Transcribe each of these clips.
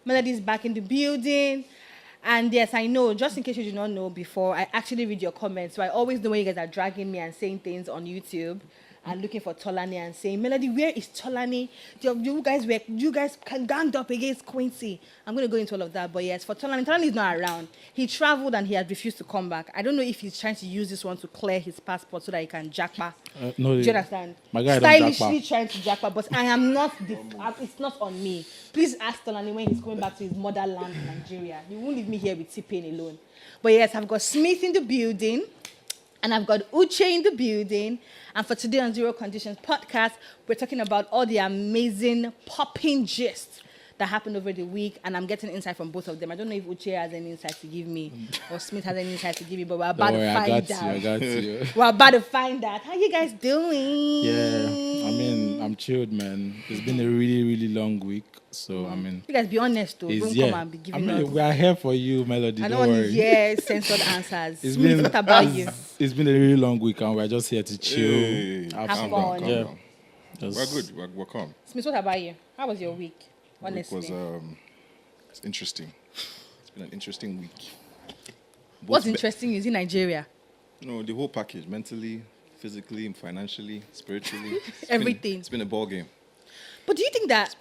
Melody's back in the building. And yes, I know, just in case you did not know before, I actually read your comments. So I always know when you guys are dragging me and saying things on YouTube and looking for Tolani and saying, Melody, where is Tolani? You guys can ganged up against Quincy. I'm going to go into all of that. But yes, for Tolani is not around. He traveled and he has refused to come back. I don't know if he's trying to use this one to clear his passport so that he can jackpot. No, do you understand? My guy Stylishly trying to jackpot, but I am not. It's not on me. Please ask Tolani when he's going back to his motherland, Nigeria. He won't leave me here with T-Pain alone. But yes, I've got Smith in the building. And I've got Uche in the building. And for today on Zero Conditions podcast, we're talking about all the amazing popping gist that happened over the week. And I'm getting insight from both of them. I don't know if Uche has any insight to give me or Smith has any insight to give me, but we're about to find out. I got you. We're about to find out. How you guys doing? Yeah, I mean, I'm chilled, man. It's been a really, really long week. So, I mean... You guys be honest, though. Don't come and be giving us... we are here for you, Melody. I don't want to hear censored answers. Smith, what about you? It's been a really long week and we're just here to chill. Have fun. Yeah. We're good. We're calm. Smith, what about you? How was your week? Honestly. It was it's interesting. It's been an interesting week. What's interesting is in Nigeria. No, the whole package, mentally, physically, financially, spiritually. Everything. It's been a ball game. But do you think that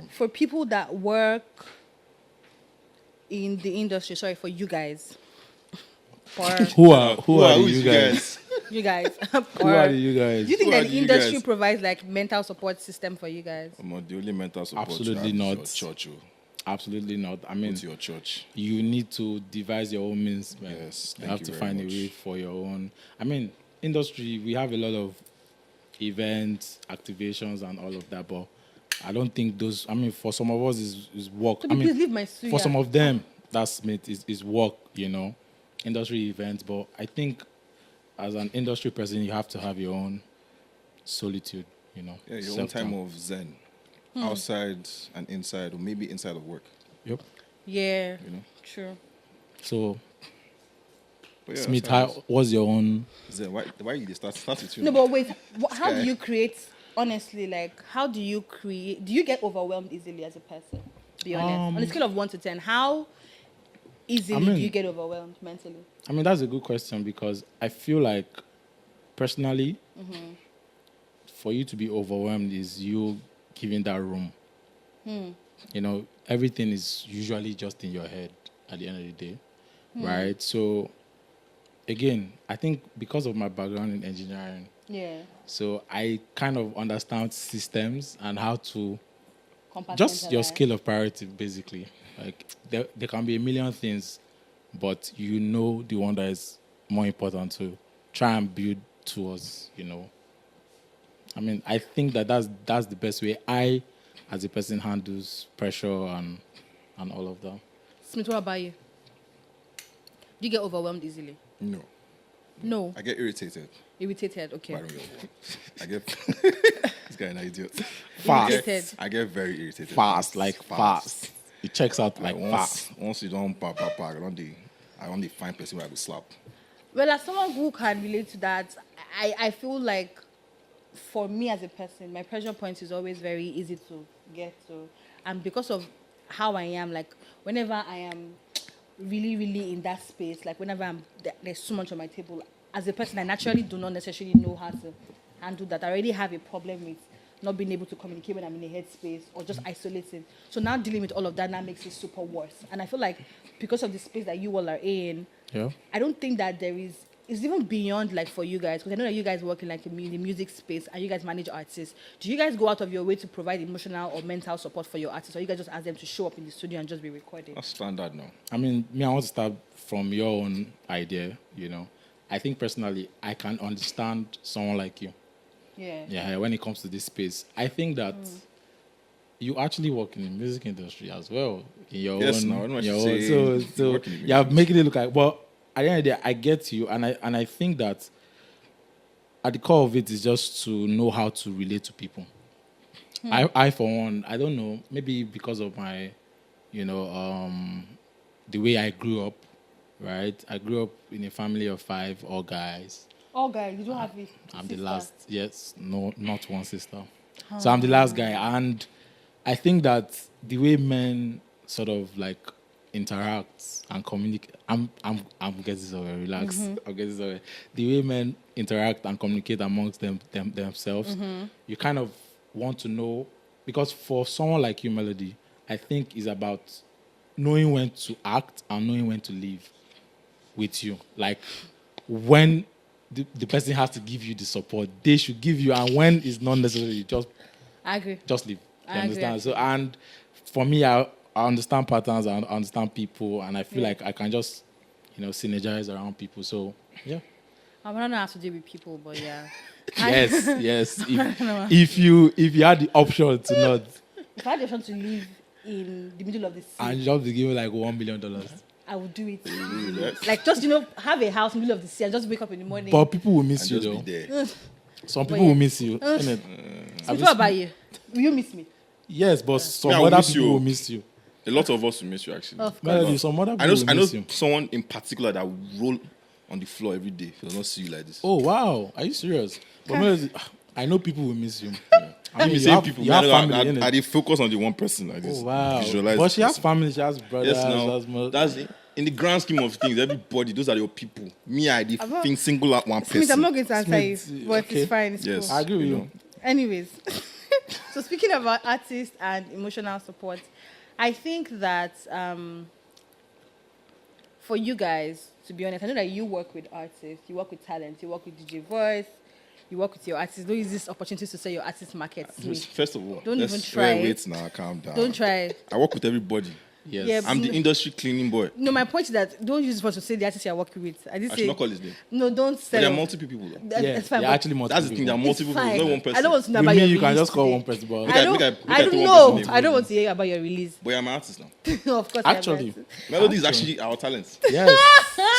for people that work in the industry, for you guys, who are you guys? You guys. Who are you guys? Do you think that the industry provides like mental support system for you guys? The only mental support absolutely you have not. Is your church. Absolutely not. I mean, go to your church. You need to devise your own means, man. Yes, you have to find a way for your own. I mean, industry, we have a lot of events, activations, and all of that, but I don't think those. I mean, for some of us, is work. Could you please leave my suya? For some of them, that's is work. Industry events. But I think as an industry person, you have to have your own solitude. Yeah, your own time of zen, outside and inside, or maybe inside of work. Yep. Yeah. True. So. Smith, what's your own? Why you start with you? No, but wait. How do you create? Honestly, how do you create? Do you get overwhelmed easily as a person? Be honest. On a scale of 1 to 10, how easily do you get overwhelmed mentally? I mean, that's a good question because I feel like, personally, for you to be overwhelmed is you giving that room. Everything is usually just in your head at the end of the day, right? So. Again, I think because of my background in engineering, so I kind of understand systems and how to just your scale of priority, basically. Like there can be a million things, but the one that is more important to try and build towards. I mean, I think that's the best way I, as a person, handles pressure and all of that. Smith, what about you? Do you get overwhelmed easily? No. I get irritated. Irritated, okay. I get this guy an idiot. Fast. I get very irritated. Fast. It checks out fast. Once you don't I only find person where I will slap. Well, as someone who can relate to that, I feel like for me as a person, my pressure point is always very easy to get to. And because of how I am, whenever I am really, really in that space, whenever there's so much on my table, as a person, I naturally do not necessarily know how to handle that. I already have a problem with not being able to communicate when I'm in a headspace or just isolating. So now dealing with all of that now makes it super worse. And I feel like because of the space that you all are in, I don't think that it's even beyond for you guys, because I know that you guys work in the music space and you guys manage artists. Do you guys go out of your way to provide emotional or mental support for your artists, or you guys just ask them to show up in the studio and just be recording? That's standard now. I mean, I want to start from your own idea, I think personally, I can understand someone like you. Yeah, when it comes to this space. I think that you actually work in the music industry as well. In your own. So you're making it look like, well, at the end of the day, I get you, and I think that at the core of it is just to know how to relate to people. I for one, I don't know, maybe because of my, the way I grew up, right? I grew up in a family of 5, all guys. All guys, you don't have a I'm the last, yes, no, not one sister. So I'm the last guy, and I think that the way men sort of like interact and communicate. I'm getting this over. Relax. I'm getting this over. The way men interact and communicate amongst themselves, you kind of want to know, because for someone like you, Melody, I think is about knowing when to act and knowing when to leave with you. Like when the person has to give you the support, they should give you, and when it's not necessary, I agree. just leave. You I understand? agree. So, and for me, I understand patterns, I understand people, and I feel like I can just, synergize around people. So, yeah. I don't know how to deal with people, but yeah. Yes. If you had the option to not, If I had the option to live in the middle of the sea, and just be given like $1 million, I would do it. Like, just, have a house in the middle of the sea and just wake up in the morning. but people will miss And you just though. be there. Some people But yeah. will miss you. innit? So what about you? Will you miss me? Yes, but some I will other miss people you. will miss you. A lot of us will miss you, actually. Of course. Melody, some other I people know will miss you. someone in particular that will roll on the floor every day. He does not see you like this. Oh wow, are you serious? But Melody, I know people will miss you. I mean, The you same have, people. you have family, I innit? they focus on the one person like this. Oh wow. Visualize But this she has person. family, she has brothers, Yes, she now has mother. that's it. In the grand scheme of things, everybody, those are your people. Me, I did not- think single out one Smith, I'm person. not going to answer you, Smith, but okay. it's fine. It's Yes. cool. I agree with You you. know. Anyways, so speaking about artists and emotional support, I think that for you guys, to be honest, I know that you work with artists, you work with talent, you work with DJ Voice, you work with your artists. Don't use this opportunity to sell your artist market. Smith. First of all, Don't let's even try it. wait now, calm down. Don't try it. I work with everybody. Yes. Yeah, I'm the industry cleaning boy. No, my point is that don't use it for to say the artist you're working with. I didn't I say. should not call his name. No, don't But sell. there are multiple people. Though. Yeah, It's fine. you're but actually multiple That's the thing. There are people. multiple it's people. fine. Not one person. I don't want to know With about me, your you can release just call today. one person, but Look I at- don't. look at- look I at don't one know. person's name. I don't want to hear about your release. But I'm an artist now. Of course. I Actually. bet. Melody is actually our talent. yes.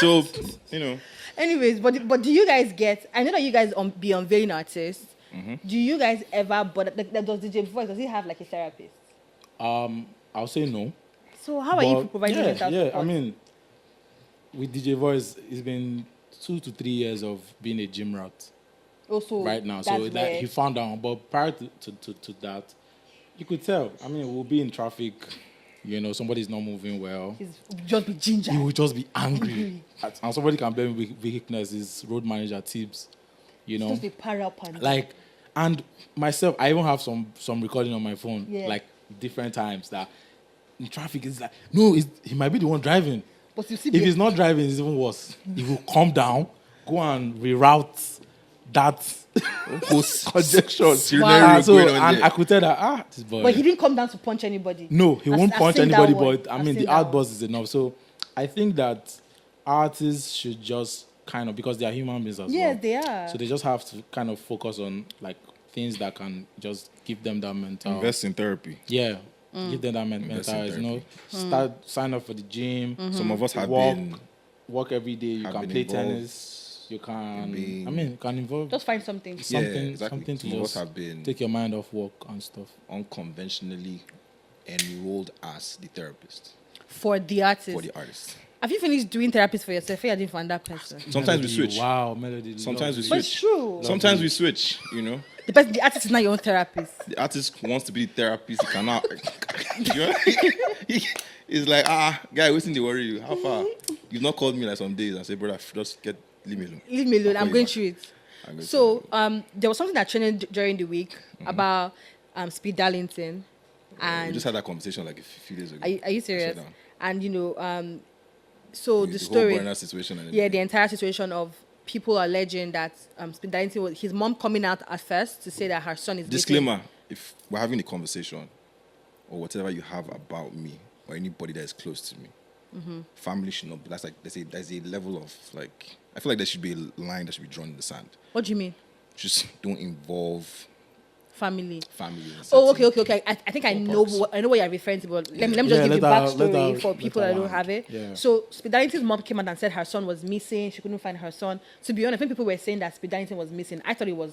So, you know, Anyways, but do you guys get? I know that you guys be unveiling artists. Do you guys ever? But does DJ Voice, does he have like a therapist? I'll say no. So how are you But providing yeah, mental yeah. support? I mean, with DJ Voice, it's been 2 to 3 years of being a gym rat Also, right now. So that's that where- he found out. But prior to that, you could tell. I mean, we'll be in traffic. Somebody's not moving well. he's just be ginger. You will just be angry. And somebody can blame weakness. Is road manager tips. Just be para up and Like, and myself, I even have some recording on my phone, Yeah. like different times that in traffic it's like, no, he might be the one driving. But you see, If he's not driving, it's even worse. He will calm down, go and reroute that conjecture. scenario So, going on and there. I could tell that this boy. but he didn't come down to punch anybody. No, he I've- won't I've punch seen that anybody, one. but I I've mean, seen the that one. outburst is enough. So I think that artists should just kind of, because they are human beings as Yes, well. they are. So they just have to kind of focus on like things that can just give them that mental. invest in therapy. Yeah. Mm. Give them that Invest in mental, sign up for the gym, Mm-hmm. Some of us have walk, been walk every day. You have can been play involved tennis. You can, in I mean, you can involve Just find something. something, exactly. something to Some of us just have been take your mind off work and stuff. unconventionally enrolled as the therapist For the artist. for the artist. Have you finished doing therapy for yourself? I didn't find that person. Sometimes we Melody, switch. Wow, Melody. Sometimes we lovely. But it's switch. true. Sometimes we switch, you know. The artist is not your own therapist. The artist wants to be the therapist. He cannot. You know? It's like, guy, waiting to worry you. How far? You've not called me like some days and say, brother, just leave me alone. Leave me alone. I'll I'm call going you through it. I'm going So there was something that trended during the week about Speed Darlington, we and just had that conversation like a few days ago. are you serious? Sit down. And so the whole story, burner situation. And yeah, the entire situation of people alleging that Speed Darlington was his mom coming out at first to say that her son is dating- Disclaimer: if we're having a conversation or whatever you have about me or anybody that is close to me, family should not. That's like there's a level of like. I feel like there should be a line that should be drawn in the sand. What do you mean? Just don't involve Family. family. in Oh, certain- okay. I think I know parts. I know what you're referring to, but let me just Yeah, give the let backstory her- for let people her that don't land. have it. Yeah. So Speed Darlington's mom came out and said her son was missing. She couldn't find her son. To be honest, when people were saying that Speed Darlington was missing, I thought it was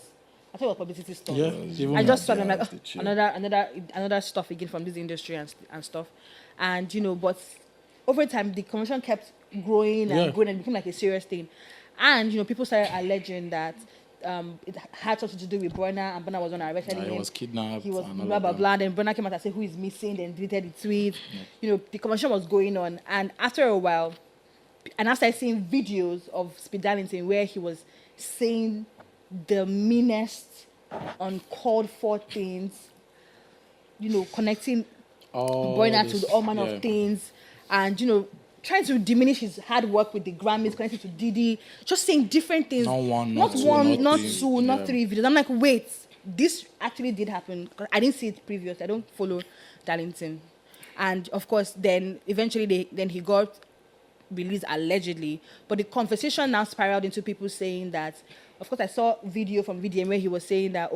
publicity stuff. Yeah, even I just saw yeah, them like the chill. another stuff again from this industry and stuff, and but over time the conversation kept growing and Yeah. growing and became like a serious thing, and people started alleging that it had something to do with Burna, and Burna was on arrested him. He was kidnapped. He was blah blah blah. Then Burna came out and said who is missing. Then deleted the tweet. The conversation was going on, and after a while, and after I seeing videos of Speed Darlington where he was saying the meanest, uncalled for things, connecting Burna to all manner of things, and trying to diminish his hard work with the Grammys, connected to Diddy, just saying different things. Not one, not two, not three videos. I'm like, wait, this actually did happen. I didn't see it previously. I don't follow Darlington. And of course, then eventually he got released allegedly. But the conversation now spiraled into people saying that, of course, I saw video from VDM where he was saying that,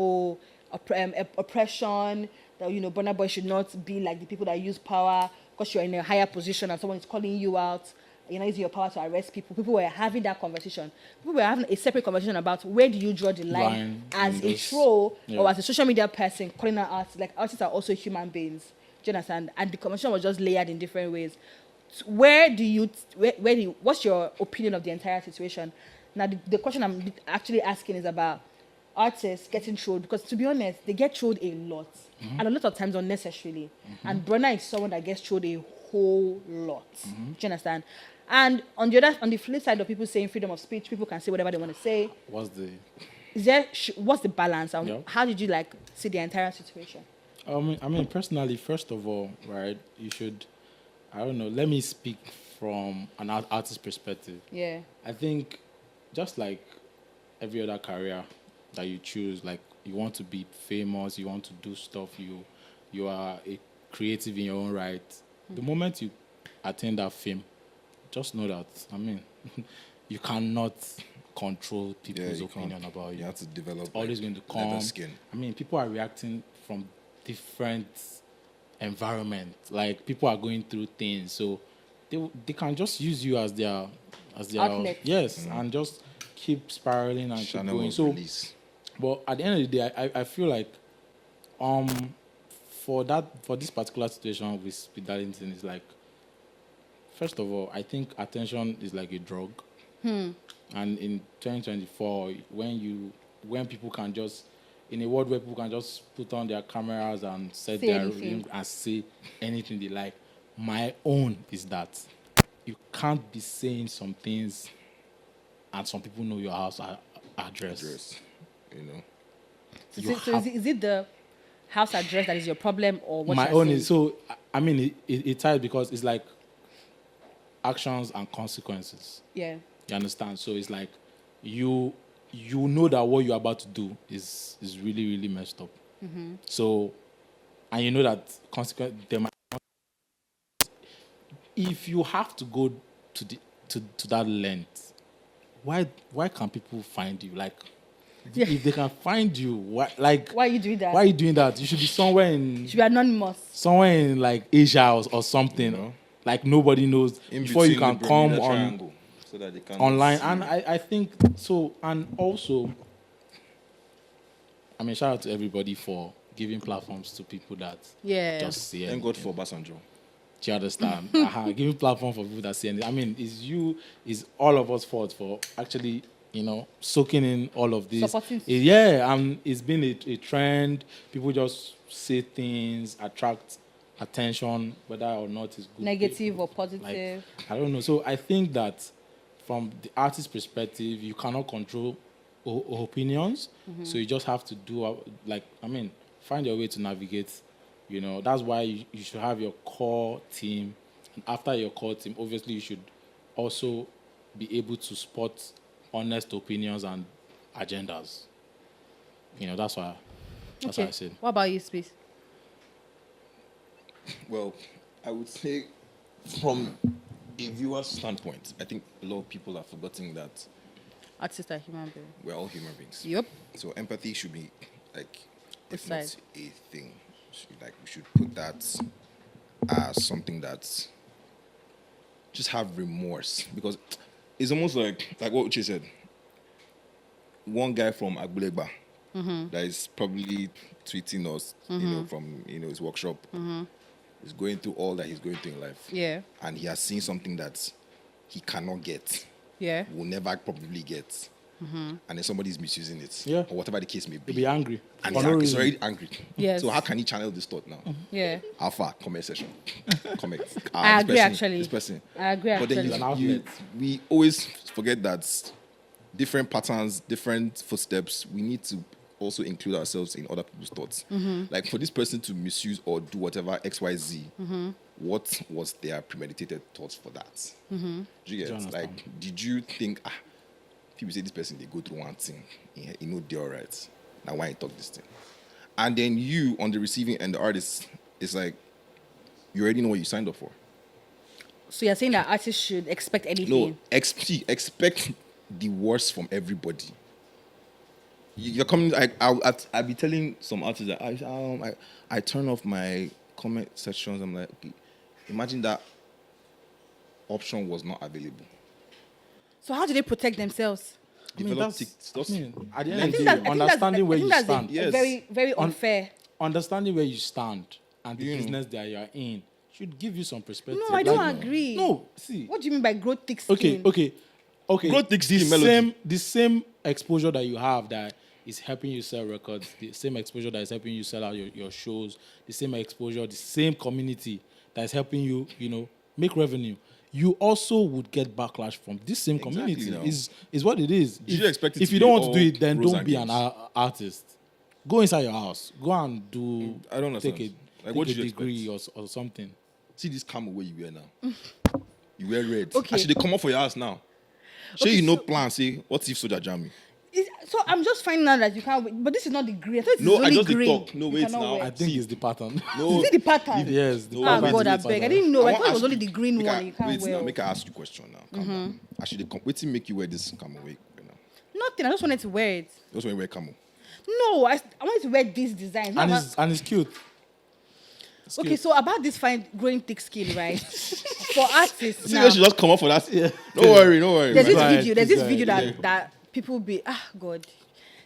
oppression, that, Burna Boy should not be like the people that use power because you're in a higher position and someone is calling you out, using your power to arrest people. People were having that conversation. People were having a separate conversation about where do you draw the line as a troll or as a social media person calling out like artists are also human beings. Do you understand? And the conversation was just layered in different ways. What's your opinion of the entire situation? Now, the question I'm actually asking is about artists getting trolled, because to be honest, they get trolled a lot, and a lot of times unnecessarily. And Burna is someone that gets trolled a whole lot. Do you understand? And on the flip side of people saying freedom of speech, people can say whatever they want to say. What's the balance? And how did you see the entire situation? I mean, personally, first of all, right, you should, I don't know, let me speak from an artist's perspective. Yeah. I think just like every other career that you choose, like you want to be famous, you want to do stuff, you are a creative in your own right. The moment you attain that fame, just know that, I mean, you cannot control people's opinion about you. You have to develop. It's always going to come. Skin. I mean, people are reacting from different environment. Like people are going through things, so they can just use you as their outlet. Yes, and just keep spiraling and keep going. So, but at the end of the day, I feel like for this particular situation with Speed Darlington is like, first of all, I think attention is like a drug. And in 2024, when people can just, in a world where people can just put on their cameras and set their room and say anything they like, my own is that you can't be saying some things and some people know your house address. So is it the house address that is your problem, or what? My own saying? Is so. I mean, it ties because it's like actions and consequences. Yeah. You understand? So it's like you know that what you're about to do is really, really messed up. So, and you know that if you have to go to that length, why can't people find you? Like, if they can find you, why are you doing that? Why are you doing that? You should be somewhere in. You should be anonymous. Somewhere in like Asia or something. Like nobody knows before you can come on. So that they can online, and I think so. And also, I mean, shout out to everybody for giving platforms to people that just say. Thank God for Obasanjo. Do you understand? Giving platform for people that say anything. I mean, it's all of us fault for actually, soaking in all of this. It's been a trend. People just say things, attract attention, whether or not it's good, negative or positive. I don't know. So I think that from the artist's perspective, you cannot control opinions. So you just have to do, find your way to navigate. That's why you should have your core team. And after your core team, obviously you should also be able to spot honest opinions and agendas. That's why I said. What about you, Space? Well, I would say from a viewer's standpoint, I think a lot of people are forgetting that artists are human beings. We're all human beings. Yep. So empathy should be if not a thing, we should put that as something that's just have remorse, because it's almost like what Uche said. One guy from Agbulegba that is probably tweeting us, from his workshop. He's going through all that he's going through in life. Yeah. And he has seen something that he cannot get. Yeah. Will never probably get. and then somebody's misusing it, Yeah. or whatever the case may be. You'll be angry. And For he's, no he's reason. already angry. Yes. So how can he channel this thought now? Yeah. How far? Comment section. Comment. I this agree, person, actually. This person. I agree, But then actually. An outlet. we always forget that different patterns, different footsteps, we need to also include ourselves in other people's thoughts. Like for this person to misuse or do whatever XYZ, what was their premeditated thoughts for that? Do you get? understand? Like, did you think, people say this person, they go through one thing, you know they're all right. Now why you talk this thing? And then you, on the receiving end, the artist, is like, you already know what you signed up for. So you're saying that artists should expect anything? No, expect the worst from everybody. You're coming. I'll be telling some artists that I turn off my comment sections. I'm like, okay, imagine that option was not available. So how do they protect themselves? I mean, Develop that's, TikToks. I mean, at the end I of the think day, that's, understanding where you stand. Yes. very, very unfair. Understanding where you stand and the business that you're in should give you some perspective. No, I don't agree. No, see. What do you mean by grow thick skin? Okay. Growth takes the skin, Melody. the same exposure that you have that is helping you sell records, the same exposure that is helping you sell out your shows, the same exposure, the same community that is helping you, make revenue. You also would get backlash from this same Exactly, community. no. Is what it is. Did you expect it if to you be don't want to all do it, then rose don't and be an games? artist. Go inside your house. Go and do. I don't understand. Take Like, what a did you degree or something. See this camel where you wear now. You wear red. Okay. Actually, they come up for your house now. Sure, Okay, you know so- plan. Say, what if soldier jam me? So I'm just finding out that you can't wait. But this is not the green. I thought it's No, I only just dey green. talk. No, You wait cannot now. wear. I think it's the pattern. No. Is it the pattern? Yes. The No, Ah, wait, God, I pattern. beg. I didn't know. I want thought it was ask only you- the green make one. I- You can't wait wear. now, make I ask you a question now. Calm down. Actually, wait till make you wear this camel wig right now. Nothing. I just wanted to wear it. Just when you wear camel. No, I wanted to wear this design. And it's cute. It's Okay, cute. so about this fine growing thick skin, right? For artists See, now, you should just come up for that. Yeah. Don't worry, don't worry. there's man. this Go ahead, video. There's please this go video ahead. that people be God.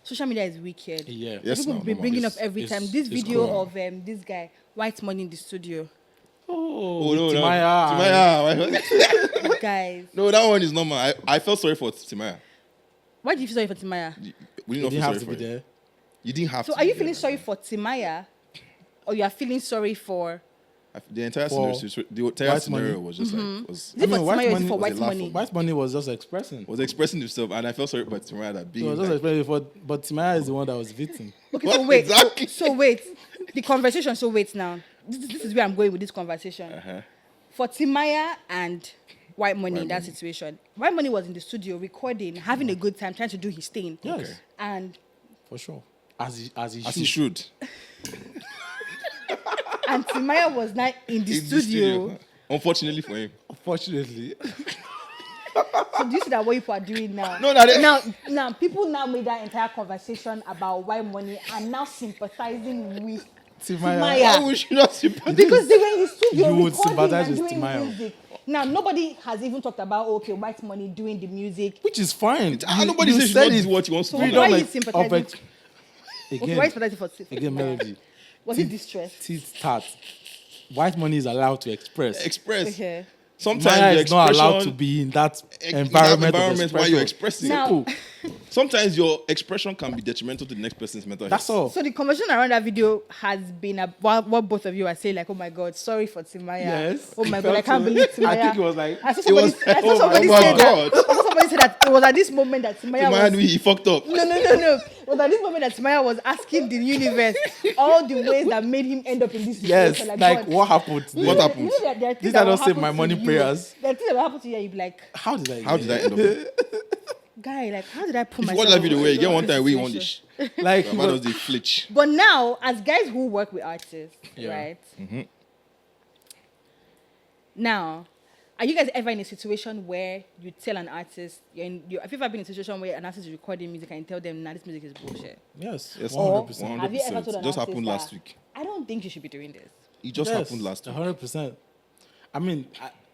Social media is wicked. Yeah. Yes, People now, be no, bringing it's- up every it's- time. This it's video cool. of this guy, White Money in the studio. Oh, no, no. Timaya. Timaya. Guys, No, that one is normal. I felt sorry for Timaya. why did you feel sorry for Timaya? We You didn't didn't feel have sorry to for be him. there. You didn't have So to. are you be feeling there. sorry for Timaya, or you are feeling sorry for? The entire For scenario, the entire White scenario Money? was just like Is it for White Timaya or is it Money for was White a laugh Money? on White Money was just expressing. was expressing himself, and I felt sorry for Timaya that He being was just like, expressing but Timaya is the one that was victim. Okay, What? so wait. Exactly. So wait. The conversation. So wait now. This is where I'm going with this conversation. For Timaya and White Money in that Money. situation, White Money was in the studio recording, having a good time, trying to do his thing. Yes. Okay. And For sure. As he as should. he should. Timaya was not in the In the studio. Unfortunately for him. Unfortunately. So do you see that what people are doing now? No, that is- now people now made that entire conversation about White Money and now sympathizing with Timaya. Timaya. Why would you not sympathize? Because they were in the studio You would recording sympathize and with doing Timaya. music. Now nobody has even talked about White Money doing the music. Which is fine. Nobody You says she said not it. do what he wants to So do. why now. are you sympathizing? Okay, Again, why is sympathizing for again, Timaya? Melody. Was it distress? Teeth tat. White Money is allowed to express. Express. Okay. Sometimes Maya your is not allowed to expression be in that in that environment, while you're expressing. Now- Simple. Sometimes your expression can be detrimental to the next person's mental That's health. all. So the conversation around that video has been about what both of you are saying, like, oh my God, sorry for Timaya. Yes. Oh my You God, I felt can't so. believe Timaya. I think it was like- I saw It somebody, was- I saw oh somebody my say God. that. I saw somebody say that it was at this moment that Timaya Timaya was. knew he fucked up. No. It was at this moment that Timaya was asking the universe all the ways that made him end up in this Yes. situation. Like, God, what happened? you What know, happened? You know that there are things These that are will not save happen my to money you. prayers. There are things that will happen to you and you'll be like, How did I? How did I end up here? guy, like, how did I put If you myself watch that video in where you this get one time where you situation? want this Like, why does they flitch? But now, as guys who work with artists, Yeah. right? Now, are you guys ever in a situation where you tell an artist, have you ever been in a situation where an artist is recording music and you tell them, nah, this music is bullshit? yes. Yes, 100%. Have you ever told an Just artist happened last that, week. I don't think you should be doing this. It just Yes, happened last week. 100%. I mean,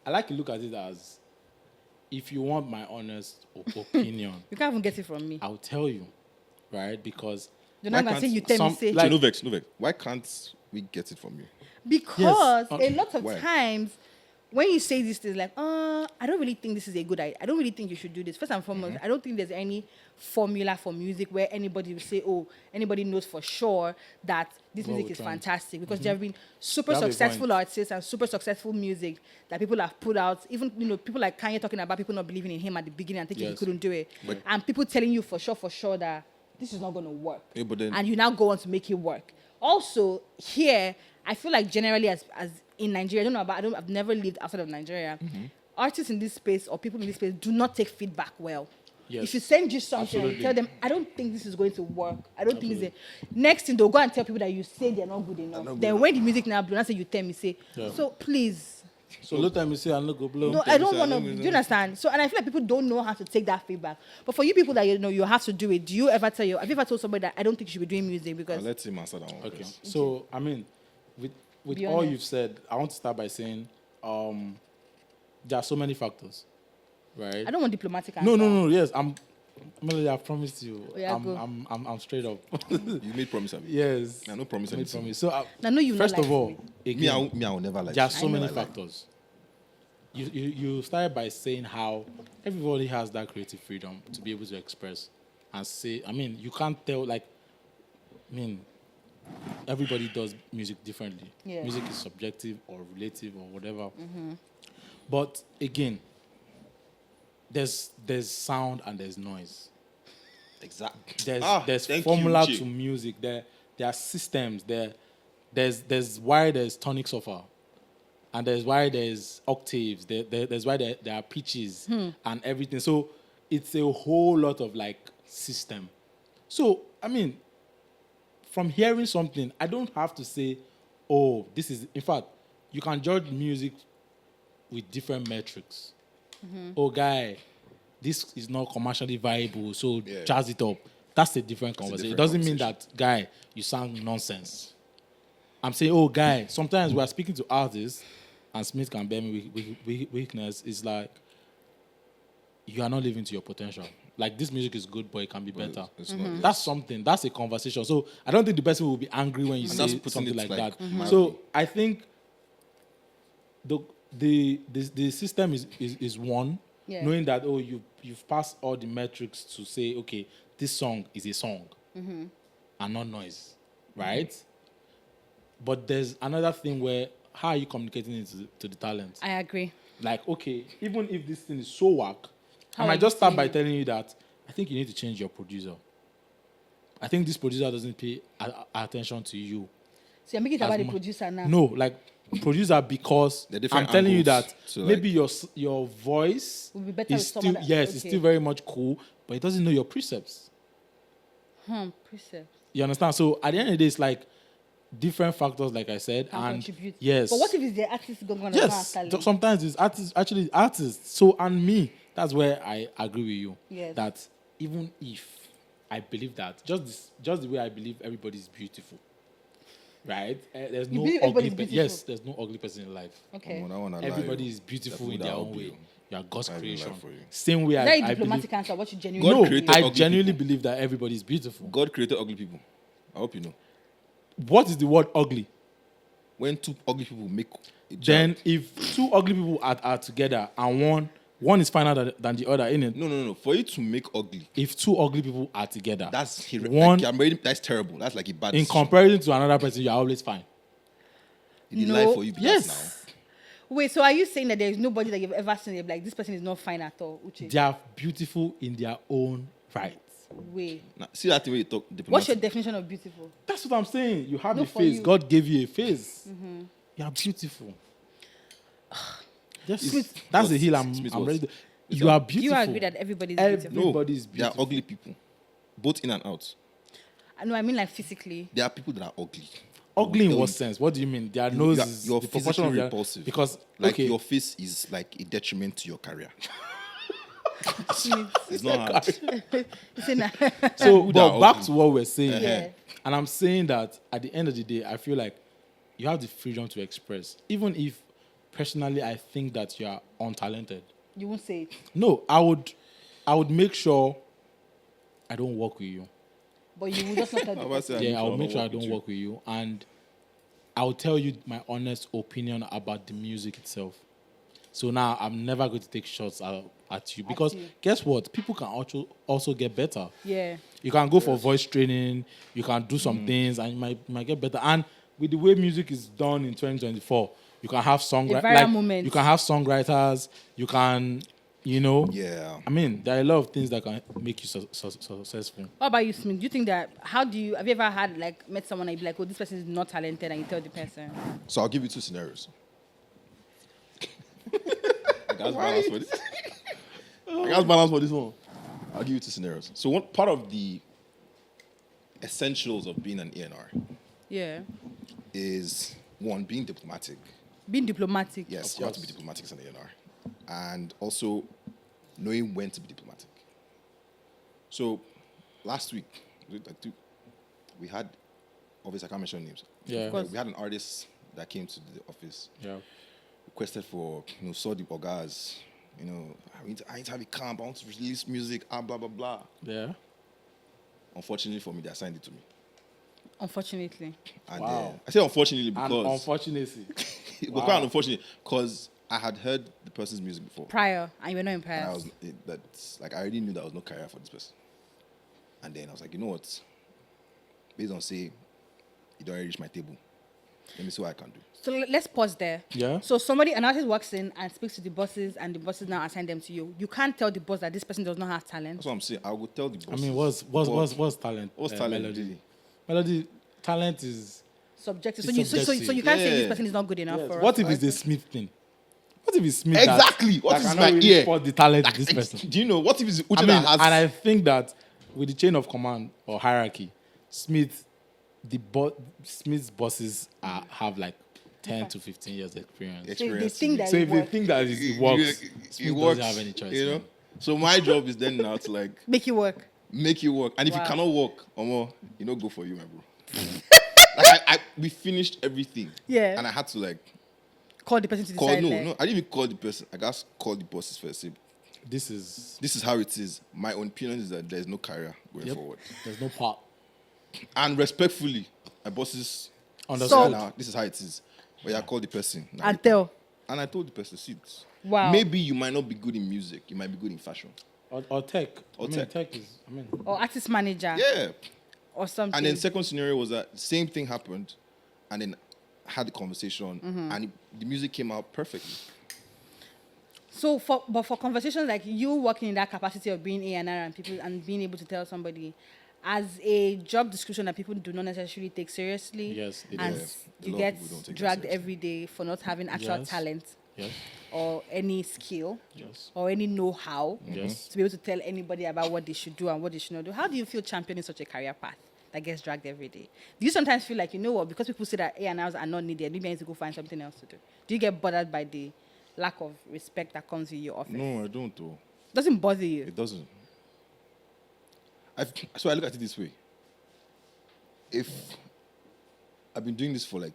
I like to look at it as, if you want my honest opinion, You can't even get it from me. I'll tell you, right? Because You're not Why going to say can't you tell me, some- say. like- So no vex. Why can't we get it from you? Because Yes. a lot of Why? times when you say these things, like, I don't really think this is a good idea. I don't really think you should do this. First and foremost, I don't think there's any formula for music where anybody will say, oh, anybody knows for sure that this music is fantastic. Because there have been super successful artists and super successful music that people have put out. Even, people like Kanye talking about people not believing in him at the beginning and thinking he couldn't do it. And people telling you for sure that this is not going to work. Yeah, but then, and you now go on to make it work. Also, here, I feel like generally as in Nigeria, I've never lived outside of Nigeria. Artists in this space or people in this space do not take feedback well. Yes. If you send you something and you tell them, I don't think this is going to work. I don't think it's next thing they'll go and tell people that you say they're not good enough. Then when the music now blows, say you tell me, say, so please. So no time you say I'm not go blow. No, I don't want to. Do you understand? So, and I feel like people don't know how to take that feedback. But for you people that you have to do it. Do you ever have you ever told somebody that I don't think you should be doing music because? Let's see, answer that one. Okay. So I mean, with all you've said, I want to start by saying, there are so many factors, right? I don't want diplomatic answer. No. Yes, Melody, I promised you. Yeah, I'm straight up. You made promise of me. Yes. I no promise. Made promise. So you first like of all, again, me, I will never like. there are so many factors. You started by saying how everybody has that creative freedom to be able to express and say. I mean, you can't tell everybody does music differently. Yeah. Music is subjective or relative or whatever. But again, there's sound and there's noise. Exactly. There's formula to music. There are systems. There's why there's tonic sofa, and there's why there's octaves. There's why there are pitches and everything. So it's a whole lot of system. So I mean, from hearing something, I don't have to say, oh, this is. In fact, you can judge music with different metrics. Oh, guy, this is not commercially viable, so jazz it up. That's a different conversation. It doesn't mean that, guy, you sound nonsense. I'm saying, oh, guy, sometimes we are speaking to artists, and Smith can bear me weakness, is like, you are not living to your potential. Like, this music is good, but it can be better. That's something. That's a conversation. So I don't think the person will be angry when you say something like that. So I think the system is one, knowing that you've passed all the metrics to say, okay, this song is a song and not noise, right? But there's another thing where how are you communicating it to the talent? I agree. Like, okay, even if this thing is so whack, I might just start by telling you that I think you need to change your producer. I think this producer doesn't pay attention to you. So you're making it about the producer now? No, like producer, because I'm telling you that maybe your voice will be better is still it's still very much cool, but it doesn't know your precepts. Precepts. You understand? So at the end of the day, it's like different factors, like I said, and contribute. Yes. But what if it's the artist going to yes. Sometimes it's artists. So and me, that's where I agree with you. Yes. That even if I believe that just the way I believe everybody is beautiful. Right? There's no ugly person. Yes, there's no ugly person in life. Okay. Everybody is beautiful in their own way. You are God's creation. For you. Same way I diplomatic answer. What you genuinely I genuinely believe that everybody is beautiful. God created ugly people. I hope you know. What is the word ugly? When two ugly people make a child. Then if two ugly people are together and one is finer than the other, innit? No. For you to make ugly. If two ugly people are together, that's that's terrible. That's like a bad in decision. comparison to another person, you are always fine. Did he lie for you? Yes. Now? Wait, so are you saying that there is nobody that you've ever seen like this person is not fine at all? Uche? They are beautiful in their own right. Wait. Now, see that way you talk diplomatic. What's your definition of beautiful? That's what I'm saying. You have No, a for face. you. God gave you a face. You are beautiful. That's the hill I'm ready to. You are beautiful. You agree that everybody is beautiful? Everybody is They beautiful. are ugly people. Both in and out. No, I mean like physically. There are people that are ugly. Ugly in what sense? What do you mean? Their nose is You're the proportion of physically their, repulsive. because Like your face is like a detriment to your career. It's not hard. So, Who but that back ugly? to what we're saying, Yeah. and I'm saying that at the end of the day, I feel like you have the freedom to express, even if personally I think that you are untalented. You won't say it. No, I would make sure I don't work with you. But you will just not tell the person. Yeah, I will make sure I don't work with you, and I will tell you my honest opinion about the music itself. So now I'm never going to take shots at you because guess what? People can also get better. Yeah. You can go for voice training. You can do some things, and you might get better. And with the way music is done in 2024, you can have moment. you can have songwriters. You can, Yeah. I mean, there are a lot of things that can make you successful. What about you, Smith? Do you think that have you ever had met someone and you be like, oh, this person is not talented, and you tell the person? So I'll give you two scenarios. I got balance for this. I got balance for this one. I'll give you two scenarios. So one part of the essentials of being an A&R is one, being diplomatic. Being diplomatic. Yes, you have to be diplomatic as an A&R. And also knowing when to be diplomatic. So last week, we had, obviously I can't mention names. Yeah. Of course. We had an artist that came to the office. Yeah. Requested for, saw the orgas, I need to have a camp, I want to release music, blah, blah, blah. Yeah. Unfortunately for me, they assigned it to me. Unfortunately. And Wow. I say unfortunately because... And unfortunately. It was quite unfortunate because I had heard the person's music before. Prior, and you were not And impressed. I already knew there was no career for this person. And then I was like, you know what? Based on say, you don't reach my table. Let me see what I can do. So let's pause there. Yeah. So an artist walks in and speaks to the bosses, and the bosses now assign them to you. You can't tell the boss that this person does not have talent. That's what I'm saying. I will tell the boss. I mean, what's talent? What's talent, Melody? really? Melody, talent is Subjective. It's subjective. So you can't say Yeah. this person is not good enough for what us. if it's the Smith thing? What if it's Smith? Exactly. That, What that is cannot my really ear? spot the talent in this person? Do you know what if it's Uche I mean, that has? and I think that with the chain of command or hierarchy, Smith's bosses have 10 to 15 years experience. They experience think that So it if they works. think that it works, Smith doesn't have any choice. man. So my job is then now to Make it work. make you work, and if Wow. you cannot work, go for you, my bro. We finished everything. Yeah. And I had to Call the person to call. decide. No, I didn't even call the person. I just called the bosses first. Say, This is this is how it is. My own opinion is that there's no career going yep. forward. There's no part. And respectfully, my bosses Understood. now this is how it is. But I called the person. And tell. And I told the person, see, Wow. maybe you might not be good in music. You might be good in fashion. Or tech. Or I mean, tech. tech is. I mean, Or artist manager. Yeah. Or something. And then second scenario was that same thing happened, and then had the conversation, Mm-hmm. and the music came out perfectly. So for conversations like you working in that capacity of being A&R and people and being able to tell somebody as a job description that people do not necessarily take seriously. Yes, it and is. A you lot of get people don't take that dragged seriously. every day for not having actual Yes. talent yes. or any skill Yes. or any know-how Yes. to be able to tell anybody about what they should do and what they should not do. How do you feel championing such a career path that gets dragged every day? Do you sometimes feel like, because people say that A&Rs are not needed, maybe I need to go find something else to do? Do you get bothered by the lack of respect that comes with your office? No, I don't. Though. Doesn't bother you? It doesn't. So I look at it this way. If I've been doing this for a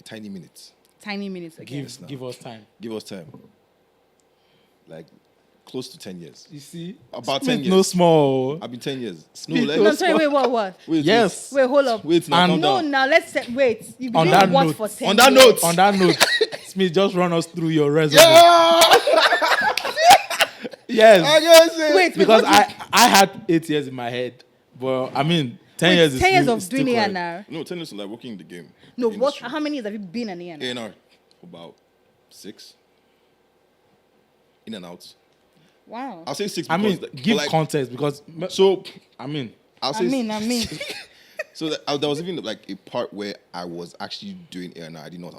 tiny minute, Tiny minutes again. Give us time. give us time. Close to 10 years. You see, About Smith 10 years. No small. I've been 10 years. Speak No, no No, sorry, wait, what? wait. Yes. Wait, hold up. Wait, now And calm No, down. now let's say, wait. You've been On doing that what note- for 10 on that years? note. On that note, Smith, just run us through your resume. Yeah! Yes. I just say. Wait, Because what I had 8 years in my head, but I mean 10 wait, years is 10 years still- of still doing correct. A&R. No, 10 years working in the game. No, the what? industry. How many years have you been an A&R? A&R, about 6. In and out. Wow. I'll say 6 I because... mean, but give context because So, I mean, I'll I say... mean. So there was even a part where I was actually doing A&R. I didn't know that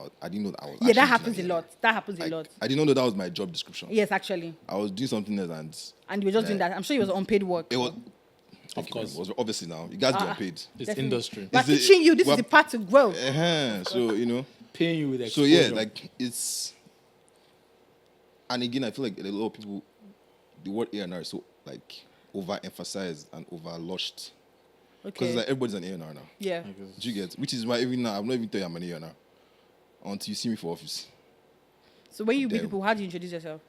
I was Yeah, actually that happens a doing lot. That happens a lot. I didn't know that was my job description. Yes, actually. I was doing something else And you were just doing that. I'm sure it was unpaid work. it was... Of Thank you, course. man. It was obviously now. You guys get paid. it's Definitely. industry We're Is it- teaching you. This well- is the path to grow. So, paying you with So exposure. yeah, it's... And again, I feel like a lot of people... The word A&R is so, overemphasized and overlushed. Because Okay. everybody's an A&R now. Yeah. Do you get? Which is why even now, I'm not even telling you I'm an A&R. Until you see me for office. So when you meet Damn. people, how do you introduce yourself?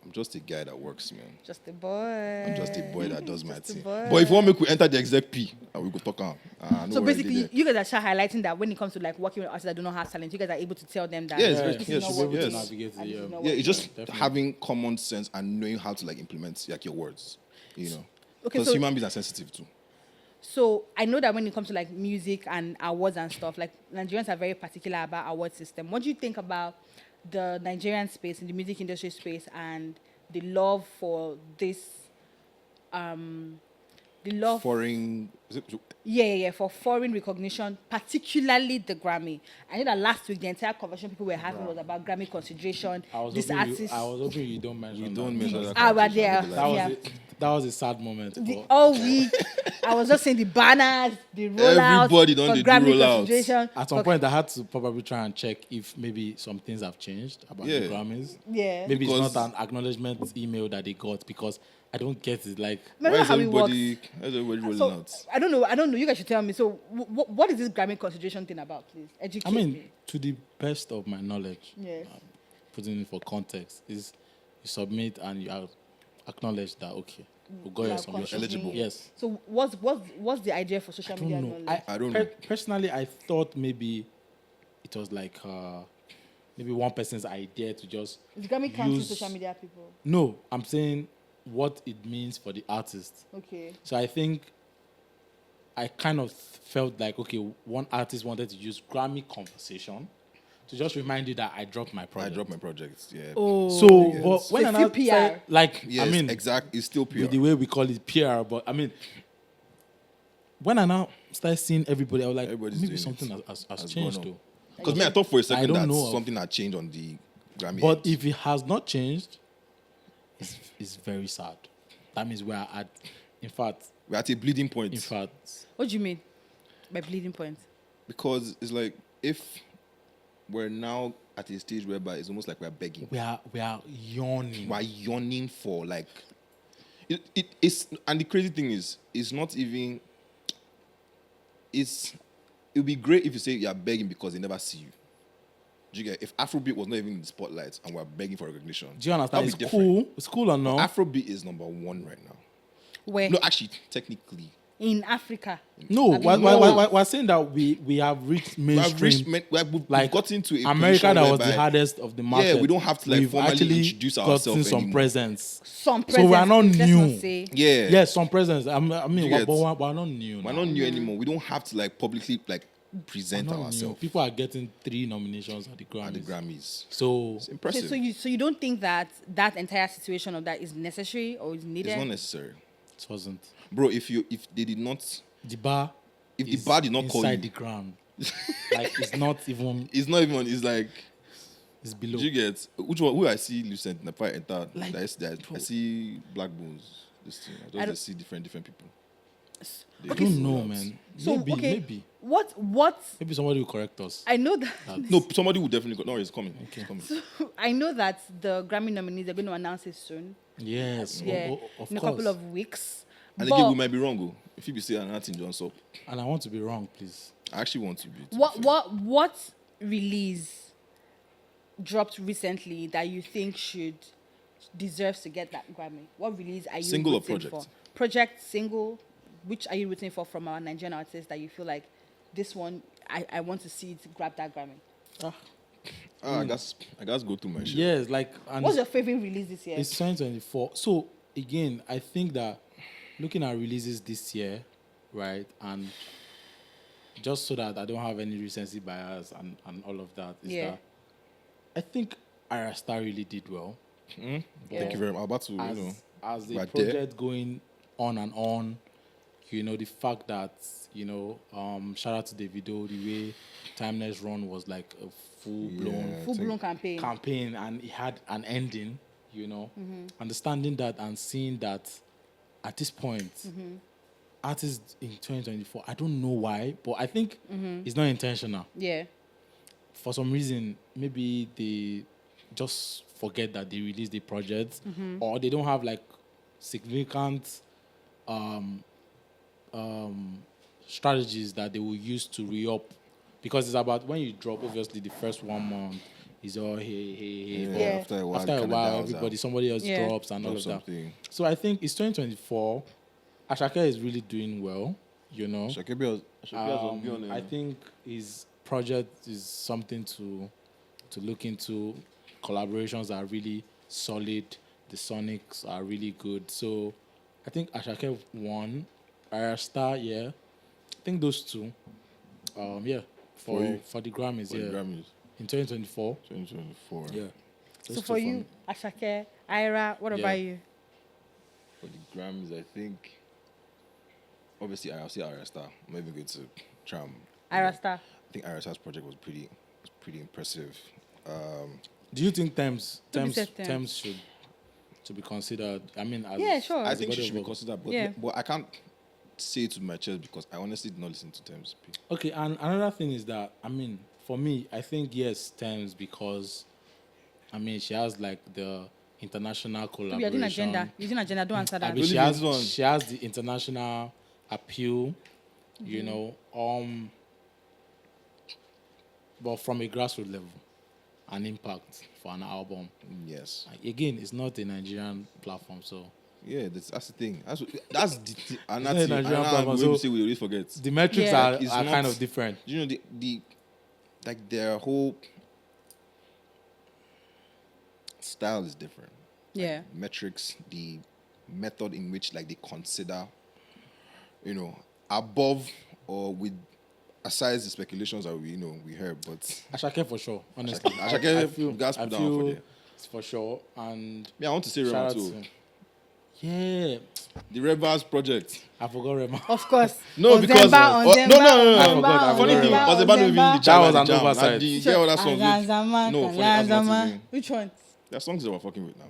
I'm just a guy that works, man. Just a boy. I'm just a boy that does my Just a thing. boy. But if you want me to enter the exec P, and we go talk on. So basically, you guys are sure highlighting that when it comes to like working with artists that do not have talent, you guys are able to tell them that. Yes, this is not what it is, navigate and this is not yeah, what it's it just is. Definitely. having common sense and knowing how to like implement like your words, you know. Okay, Because so- human beings are sensitive too. So I know that when it comes to like music and awards and stuff, like Nigerians are very particular about award system. What do you think about the Nigerian space in the music industry space and the love for this, the love, Foreign, for foreign recognition, particularly the Grammy. I know that last week the entire conversation people were having was about Grammy consideration. I was This hoping artist, I was hoping you don't mention we that. don't mention that. Ah, conversation. there. I don't That was like Yeah. it. That was a sad moment. but all week, I was just seeing the banners, the rollouts, Everybody done for dey do Grammy rollouts. consideration. at some point, I had to probably try and check if maybe some things have changed about Yeah. the Grammys. Yeah. Maybe Because- it's not an acknowledgement email that they got because I don't get it. Like, Remember Why is how it works? everybody rolling So out? I don't know. You guys should tell me. So what is this Grammy consideration thing about, please? Educate I mean, me. to the best of my knowledge, Yes. putting it for context, is you submit and you acknowledge that, okay, we got You your are submission. contributing. eligible. Yes. So what's the idea for social I media don't know. knowledge? I don't know. Personally, I thought maybe it was like maybe one person's idea to just Is Grammy counting use- social media people? No, I'm saying what it means for the artist. Okay. So I think I kind of felt like, okay, one artist wanted to use Grammy conversation to just remind you that I dropped my I project. dropped my projects. Yeah. Oh. So, but when So I it's still PR. like, Yes, I mean, exact. It's still PR. with the way we call it PR, but I mean, when I now started seeing everybody, I was like, Everybody's maybe doing something it. has Has changed gone though. up. Because me, I thought for a second don't that know of- something had changed on the Grammy. But end. if it has not changed, it's very sad. That means we are at, in fact, we're at a bleeding point. What do you mean by bleeding point? Because it's like if we're now at a stage whereby it's almost like we're begging. we are yawning. We're yearning for like it's, and the crazy thing is it's not even, it would be great if you say you're begging because they never see you. Do you get? If Afrobeat was not even in the spotlight and we're begging for recognition, Do you understand? that'd be It's different. cool. It's cool or no? Afrobeat is number one right now. Where? No, actually, technically, In Africa. No, I mean, we're saying that we have reached mainstream. we've like gotten to a America position that was the whereby- hardest of the market. we don't have to, like, We've formally actually introduce gotten ourselves some anymore. presence. Some So we are not presence, let's new. not say. Yeah. Yes, some presence. I mean, You but get? we're not new. We're now. not new anymore. We don't have to like publicly like present We're not new. ourselves People are getting 3 nominations at the Grammys. at the Grammys. So It's impressive. So you don't think that entire situation of that is necessary or is needed? It's not necessary, it wasn't. bro. If they did not, The bar. if the is bar did not call inside you, the ground, like it's not even. it's not even. It's like, It's below. do you get which one? Who I see Lucent in the fire enter. Like, I see Black Bones. This thing. I don't- just see different people. I don't know, man. So Maybe what maybe somebody will correct us. I know that No, somebody will definitely go. No, it's coming. Okay. It's coming. I know that the Grammy nominees are going to announce it soon. Yes, Yeah, of in a course. couple of weeks. And But again, we might be wrong. Oh. If you be saying nothing, Johnson, And I want to be wrong, please. I actually want to be. to be what fair. what release dropped recently that you think deserves to get that Grammy? What release are you Single or rooting project? for? Project, single. Which are you rooting for from our Nigerian artists that you feel like this one I want to see it grab that Grammy? I guess go through my shit. Yes, like and What's your favorite release this year? it's 2024. So again, I think that looking at releases this year, right, and just so that I don't have any recency bias and all of that, is Yeah. that I think Arasta really did well. Thank you very much. I'm about to, As the we're there. project going on, the fact that, shout out to Davido, the way Timeless Run was like a full-blown Yeah. Full-blown campaign. and it had an ending, Mm-hmm. understanding that and seeing that at this point, Mm-hmm. artists in 2024, I don't know why, but I think Mm-hmm. it's not intentional. Yeah. For some reason, maybe they just forget that they released the project, Mm-hmm. or they don't have like significant strategies that they will use to re-up, because it's about when you drop, obviously the first 1 month it's all hey. Yeah. But Yeah. After a while, everybody, somebody else Yeah. drops and all of that. something. So I think it's 2024. Ashake is really doing well, you know. Ashake has I think his project is something to look into. Collaborations are really solid. The Sonics are really good. So I think Ashake won. Star, yeah. I think those two. Yeah. For you? For the Grammys, for the yeah. Grammys In 2024. 2024. Yeah. So Those for two you, me. Ashake, Ira, what Yeah. about you? For the Grammys, I think obviously I'll say Ira Star. I'm not even going to try and Ira Star. I think Ira Star's project was pretty impressive. Do you think Thames To be said, Thames. should be considered? I mean, as Yeah, sure. I think body she of should be work. considered, Yeah. but I can't say it to my chest because I honestly did not listen to Thames. Okay, and another thing is that I mean, for me, I think yes, Thames because I mean she has like the international You're doing collaboration. agenda. Using agenda, don't answer I that. mean, Don't leave this one. she has the international appeal, you know. But from a grassroots level, an impact for an album. Yes. Again, it's not a Nigerian platform, so Yeah, that's the thing. That's the thing. And It's that's not a it. Nigerian And platform, we so- always say we always forget. the metrics Yeah. are It's kind not- of different. You know the like their whole style is different. Yeah. Metrics, the method in which like they consider, you know, above or with aside the speculations that we heard, but Ashake for sure, honestly. Ashake, gas put down for there. it's for sure. And Yeah, I want to say Rema shout out too. to yeah, The Rebels project. I forgot Rema. Of course. No, because Ozemba, no. I forgot Funny thing, Ozemba, Ozemba not even in the That jam. was at an the jam. oversight. And the girl that song. No, funny as not even. Which one? There are songs that we're fucking with now.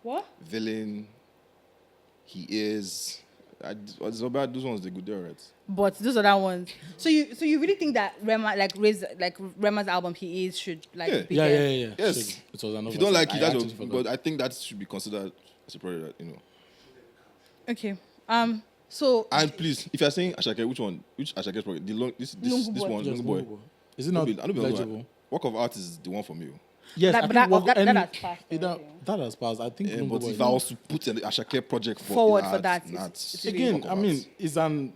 What? Villain. He is. Those ones they good there, right? But those are that ones. So you really think that Rema's album He Is should like be Yeah. there? Yes. Should- It was an If you don't like it, oversight. that's actually forgot. but I think that should be considered as a project, Okay. So And please, if you're saying Ashake, which one? Which Ashake's project? This Lungu Boy. one, Yes, Lungu Boy. Lungu Boy. Is it not I don't be legible? Work of art is the one for me. Yes, That- I but think that has any- passed that already. that has passed. I think Yeah, Lungu but Boy- if I was to put an Ashake project Forward nah, for that, it's it's again, work of I mean, art. it's an.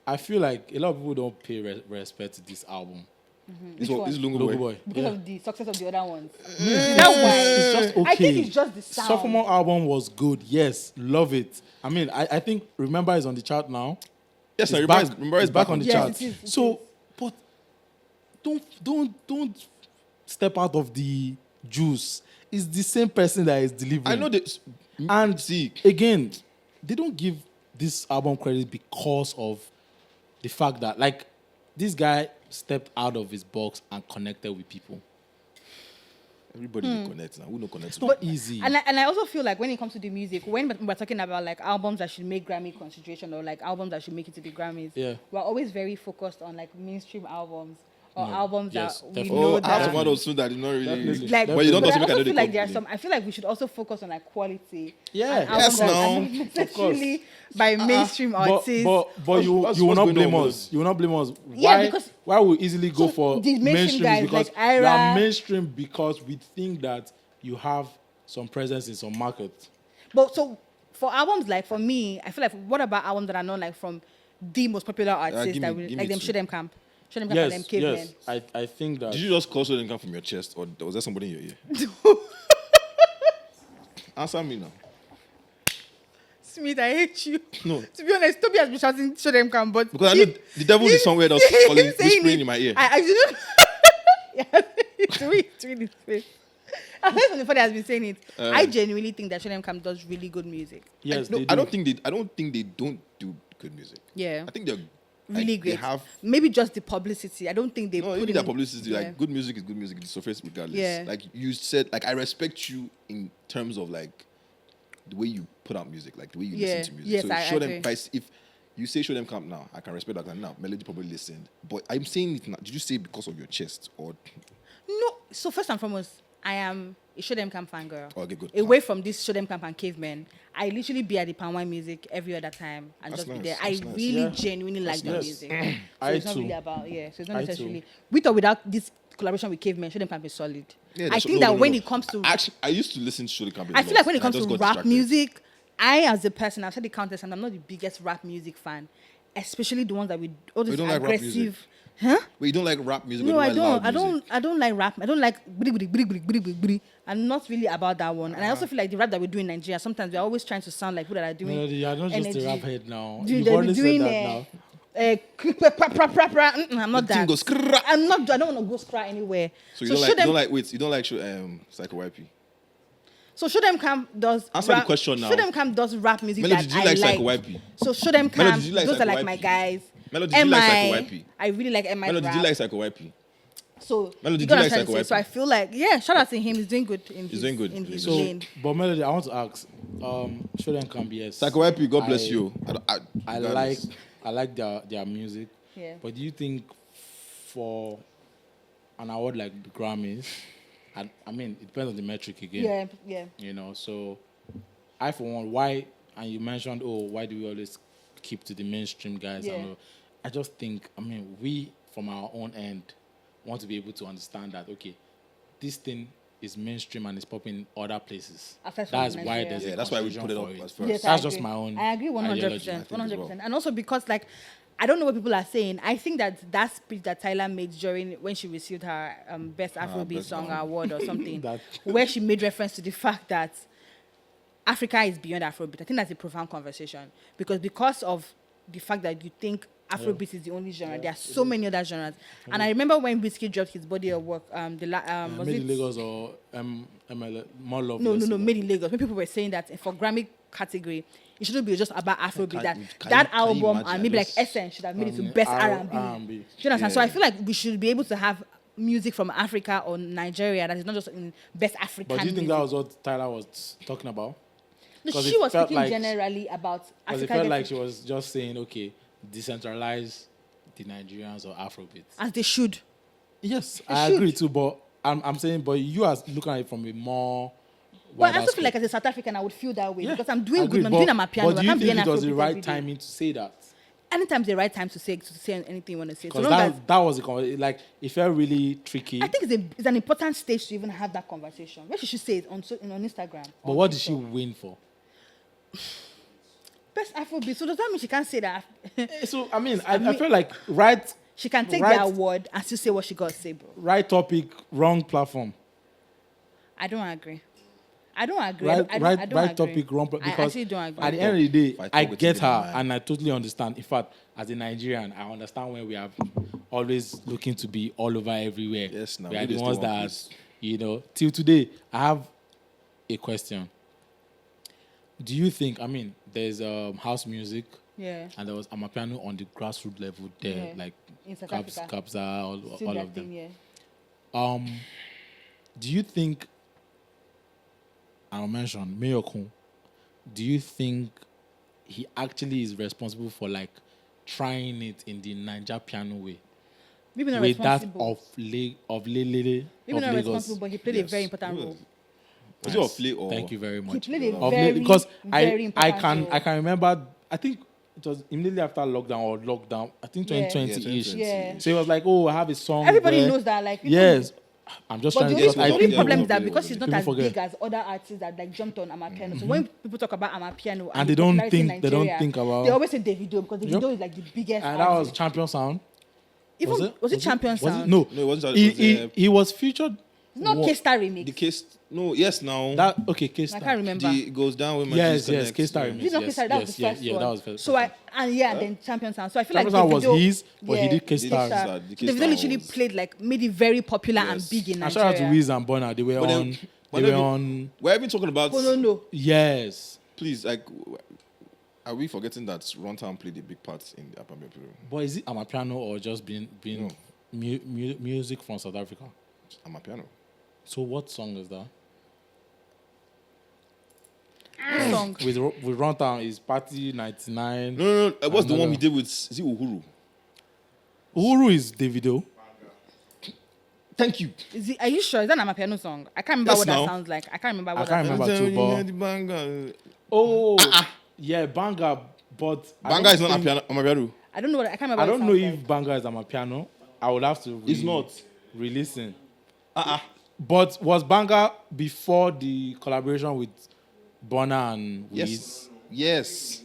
I feel like a lot of people don't pay respect to this album. This Which one, this one? Lungu Lungu Boy. Boy. because Yeah. of the success of the other ones. It's That's why. it's just okay. I think it's just the sound. Sophomore album was good. Yes, love it. I mean, I think Remember is on the chart now. Yes, It's I back, remember it's back on the Yes, chart. it is, it So, is. but don't step out of the juice. It's the same person that is delivering. I know this. And See, again, they don't give this album credit because of the fact that like this guy stepped out of his box and connected with people. everybody dey connect now. Who no connect? It's not easy. And I also feel like when it comes to the music, when we're talking about like albums that should make Grammy consideration or like albums that should make it to the Grammys, Yeah. we're always very focused on like mainstream albums or Yeah. albums Yes, that we definitely. know Oh, I have that. some of those too that did not really. Definitely. Like, But you don't but also I make also another feel like there are company. some. I feel like we should also focus on like quality. Yeah. and albums Yes, that now. are not necessarily by mainstream artists. But you That's will what's not going blame on with us. You will not blame us. Yeah, Why? because- Why we easily go So for the mainstream guys because like we Ira- are mainstream because we think that you have some presence in some market. But so for albums like for me, I feel like what about albums that are known like from the most popular artists give that me- we give like me them two. Show Them Camp and them Yes, Cavemen. yes. I think that Did you just call so they come from your chest, or was there somebody in your ear? Answer me now. Smith, I hate you. No. To be honest, Toby has been shouting Show Them Camp, but Because I know the devil is somewhere else calling, him saying whispering it, in my ear. I do not. It's really his face. I heard somebody has been saying it. I genuinely think that Show Them Camp does really good music. yes, No, they I do. don't think they don't do good music. Yeah. I think they're Really like, great. They have Maybe just the publicity. I don't think they no, put even in their publicity. Yeah. Like good music is good music. It's surface regardless. Yeah. Like you said, like I respect you in terms of like the way you put out music, like the way you Yeah. listen to music. Yes, so I show them agree. if you say Show Them Camp now, I can respect that. Like, now Melody probably listened, but I'm saying it now. Did you say it because of your chest or? No. So first and foremost, I am a Show Them Camp fangirl. Okay, good. Away from this Show Them Camp and Cavemen, I literally be at the Pan Wine Music every other time and That's just be nice, there. that's I nice. really Yeah. genuinely like That's the nice. music. So I it's not too. really about So it's not I necessarily too. with or without this collaboration with Caveman, Show Them can be solid. Yeah, I think that when it comes to actually, I used to listen to Show Them Can Be. I feel like when it comes to rap distracted. music, I as a person, I've said the countless, and I'm not the biggest rap music fan, especially the ones that we all this don't like rap music? aggressive. Huh? Wait, you don't like rap music? No, or I you don't. like loud music? I don't like rap. I don't like bri bri bri bri bri bri bri. I'm not really about that one. And I also feel like the rap that we do in Nigeria, sometimes we're always trying to sound like people that are doing. Melody, you're not just energy. a rap head now. Dude, You've they be already said doing that now. I'm not The thing that. goes skrrra. I'm not. I don't want to go scrap anywhere. So you don't like wait, you don't like Psycho YP? So Show Them Camp does Answer the question now. Show Them Camp does rap music Melody, that do you I like like. Psycho YP? So Show Them Melody, Camp, do you like those are Psycho like my YP? guys. Melody, do you like Psycho YP? I really like MI Melody, rap. do you like Psycho YP? So Melody, you do you got like what I'm trying to Psycho say. So YP? I feel like shout out to him. He's doing good in He's doing good. in his So, lane. but Melody, I want to ask, Show Them Can Be, yes. Psycho YP, God bless you. I like their music. Yeah. But do you think for an award like the Grammys, I mean, it depends on the metric again. Yeah. You know, so I for one, why? And you mentioned, why do we always keep to the mainstream guys? Yeah. And all? I just think, I mean, we from our own end want to be able to understand that this thing is mainstream and it's popping in other places. Aside from That's why Nigeria. there's a That's why we confusion put it for up as Yes, first. I That's agree. just my own I agree 100%. ideology. 100%. And also because I don't know what people are saying. I think that speech that Tyler made during when she received her best Afrobeat best song song. award or something, That- where she made reference to the fact that Africa is beyond Afrobeat. I think that's a profound conversation because of the fact that you think Afrobeat is the only genre. There are so many other genres. And I remember when Whiskey dropped his body of work, was Made it in Lagos or ML, more love. no, Festival. Made in Lagos. When people were saying that for Grammy category, it shouldn't be just about Afrobeat. Can you That imagine? album I and maybe like just- Essence should have made it to R&B. best R&B. R&B. Do you understand? So Yeah. I feel like we should be able to have music from Africa or Nigeria that is not just in best African But do you think music. that was what Tyler was talking about? No, 'cause she it was felt speaking like- generally about Because it Africa felt like she was just saying, decentralize the Nigerians or Afrobeats. as they should. Yes, They I should. agree too. But I'm saying, but you are looking at it from a more. But I wider also feel like scope. as a South African, I would feel that way Yeah, because I'm doing agree, good. I'm doing my piano. But do I you can't be think an it was the Afrobeat right every day. timing to say that? Anytime's the right time to say anything you want to say. So Because long as that was like it felt really tricky. I think it's an important stage to even have that conversation. Maybe she should say it on Instagram. But what did she win for? Best Afrobeat. So does that mean she can't say that? So I mean, I feel like right She can take Right. the award and still say what she got to say, bro. topic, wrong platform. I don't agree. I don't agree. Right, I don't right, agree. right topic, wrong platform. I Because actually don't agree. at the end of the day, Fight I for get what's her in the and I totally understand. In fact, as a Nigerian, I understand when we are always looking to be all over everywhere. Yes, now, we are we the just ones don't that, want till today, I have a question. Do you think, there's house music Yeah. and there was Amapiano on the grassroots level there, Yeah. like In South Kabza, Africa. all Still of that them. thing, yeah. Do you think, I'll mention Mayor Kun, do you think he actually is responsible for like trying it in the Niger piano way? Maybe not With that responsible. of Lele Maybe not Lagos? responsible, but he played a Yes. very important Yeah. role. Was it a flea or? Thank you very He much. played a Of very, because very important role. I can remember, I think it was immediately after lockdown, I think Yeah. 2020-ish. Yeah. So he was like, I have a song. Everybody where- knows that, like, people- Yes. I'm just But trying the to only, because I the only think problem people- is that because she's not people as forget. big as other artists that like jumped on Amapiano. So when people talk about Amapiano And the they don't popularity in think- they don't Nigeria, think about- They always say Davido because Davido Yep. is like the biggest. and that was artist. Champion Sound. Even was it Champion Was Sound? it? No, No, it wasn't. He was featured. It's not What? K-Star remix. The case. No, yes, now. That okay, case. I can't remember. It goes down with my Yes, G yes, Connect. K-Star Yeah. remix. This is not Yes, K-Star. That was yes, the yeah, first yeah, one. that was first. So then Champion Sound. So I feel Champion like Sound was Davido- his, but he did K-Star. K-Star. The Davido K-Star literally was- played made it very popular and Yes. big in And shout out to Nigeria. Wiz and Bonner. They were But then- on. but They then were we- on. We're even talking about. Oh no. Yes, Please, like, are we forgetting that Runtown played a big part in the Apamio period? but is it Amapiano or just being music from South Africa? I'm a piano. So what song is that? This song. With Runtown is Party 99. No. What's the one Another- we did with? Is it Uhuru? Uhuru is Davido. Thank you. Are you sure? Is that a piano song? I can't remember Yes, what now. that sounds like. I can't remember what can't that remember. sounds too, but- The banger. Oh, yeah, Banga. But I Banger don't is not think- a piano. I don't know what I can't remember. I what don't it know sounds if Banga is Amapiano. I would have to. It's not. releasing. But was Banga before the collaboration with Burna and Wiz? Yes.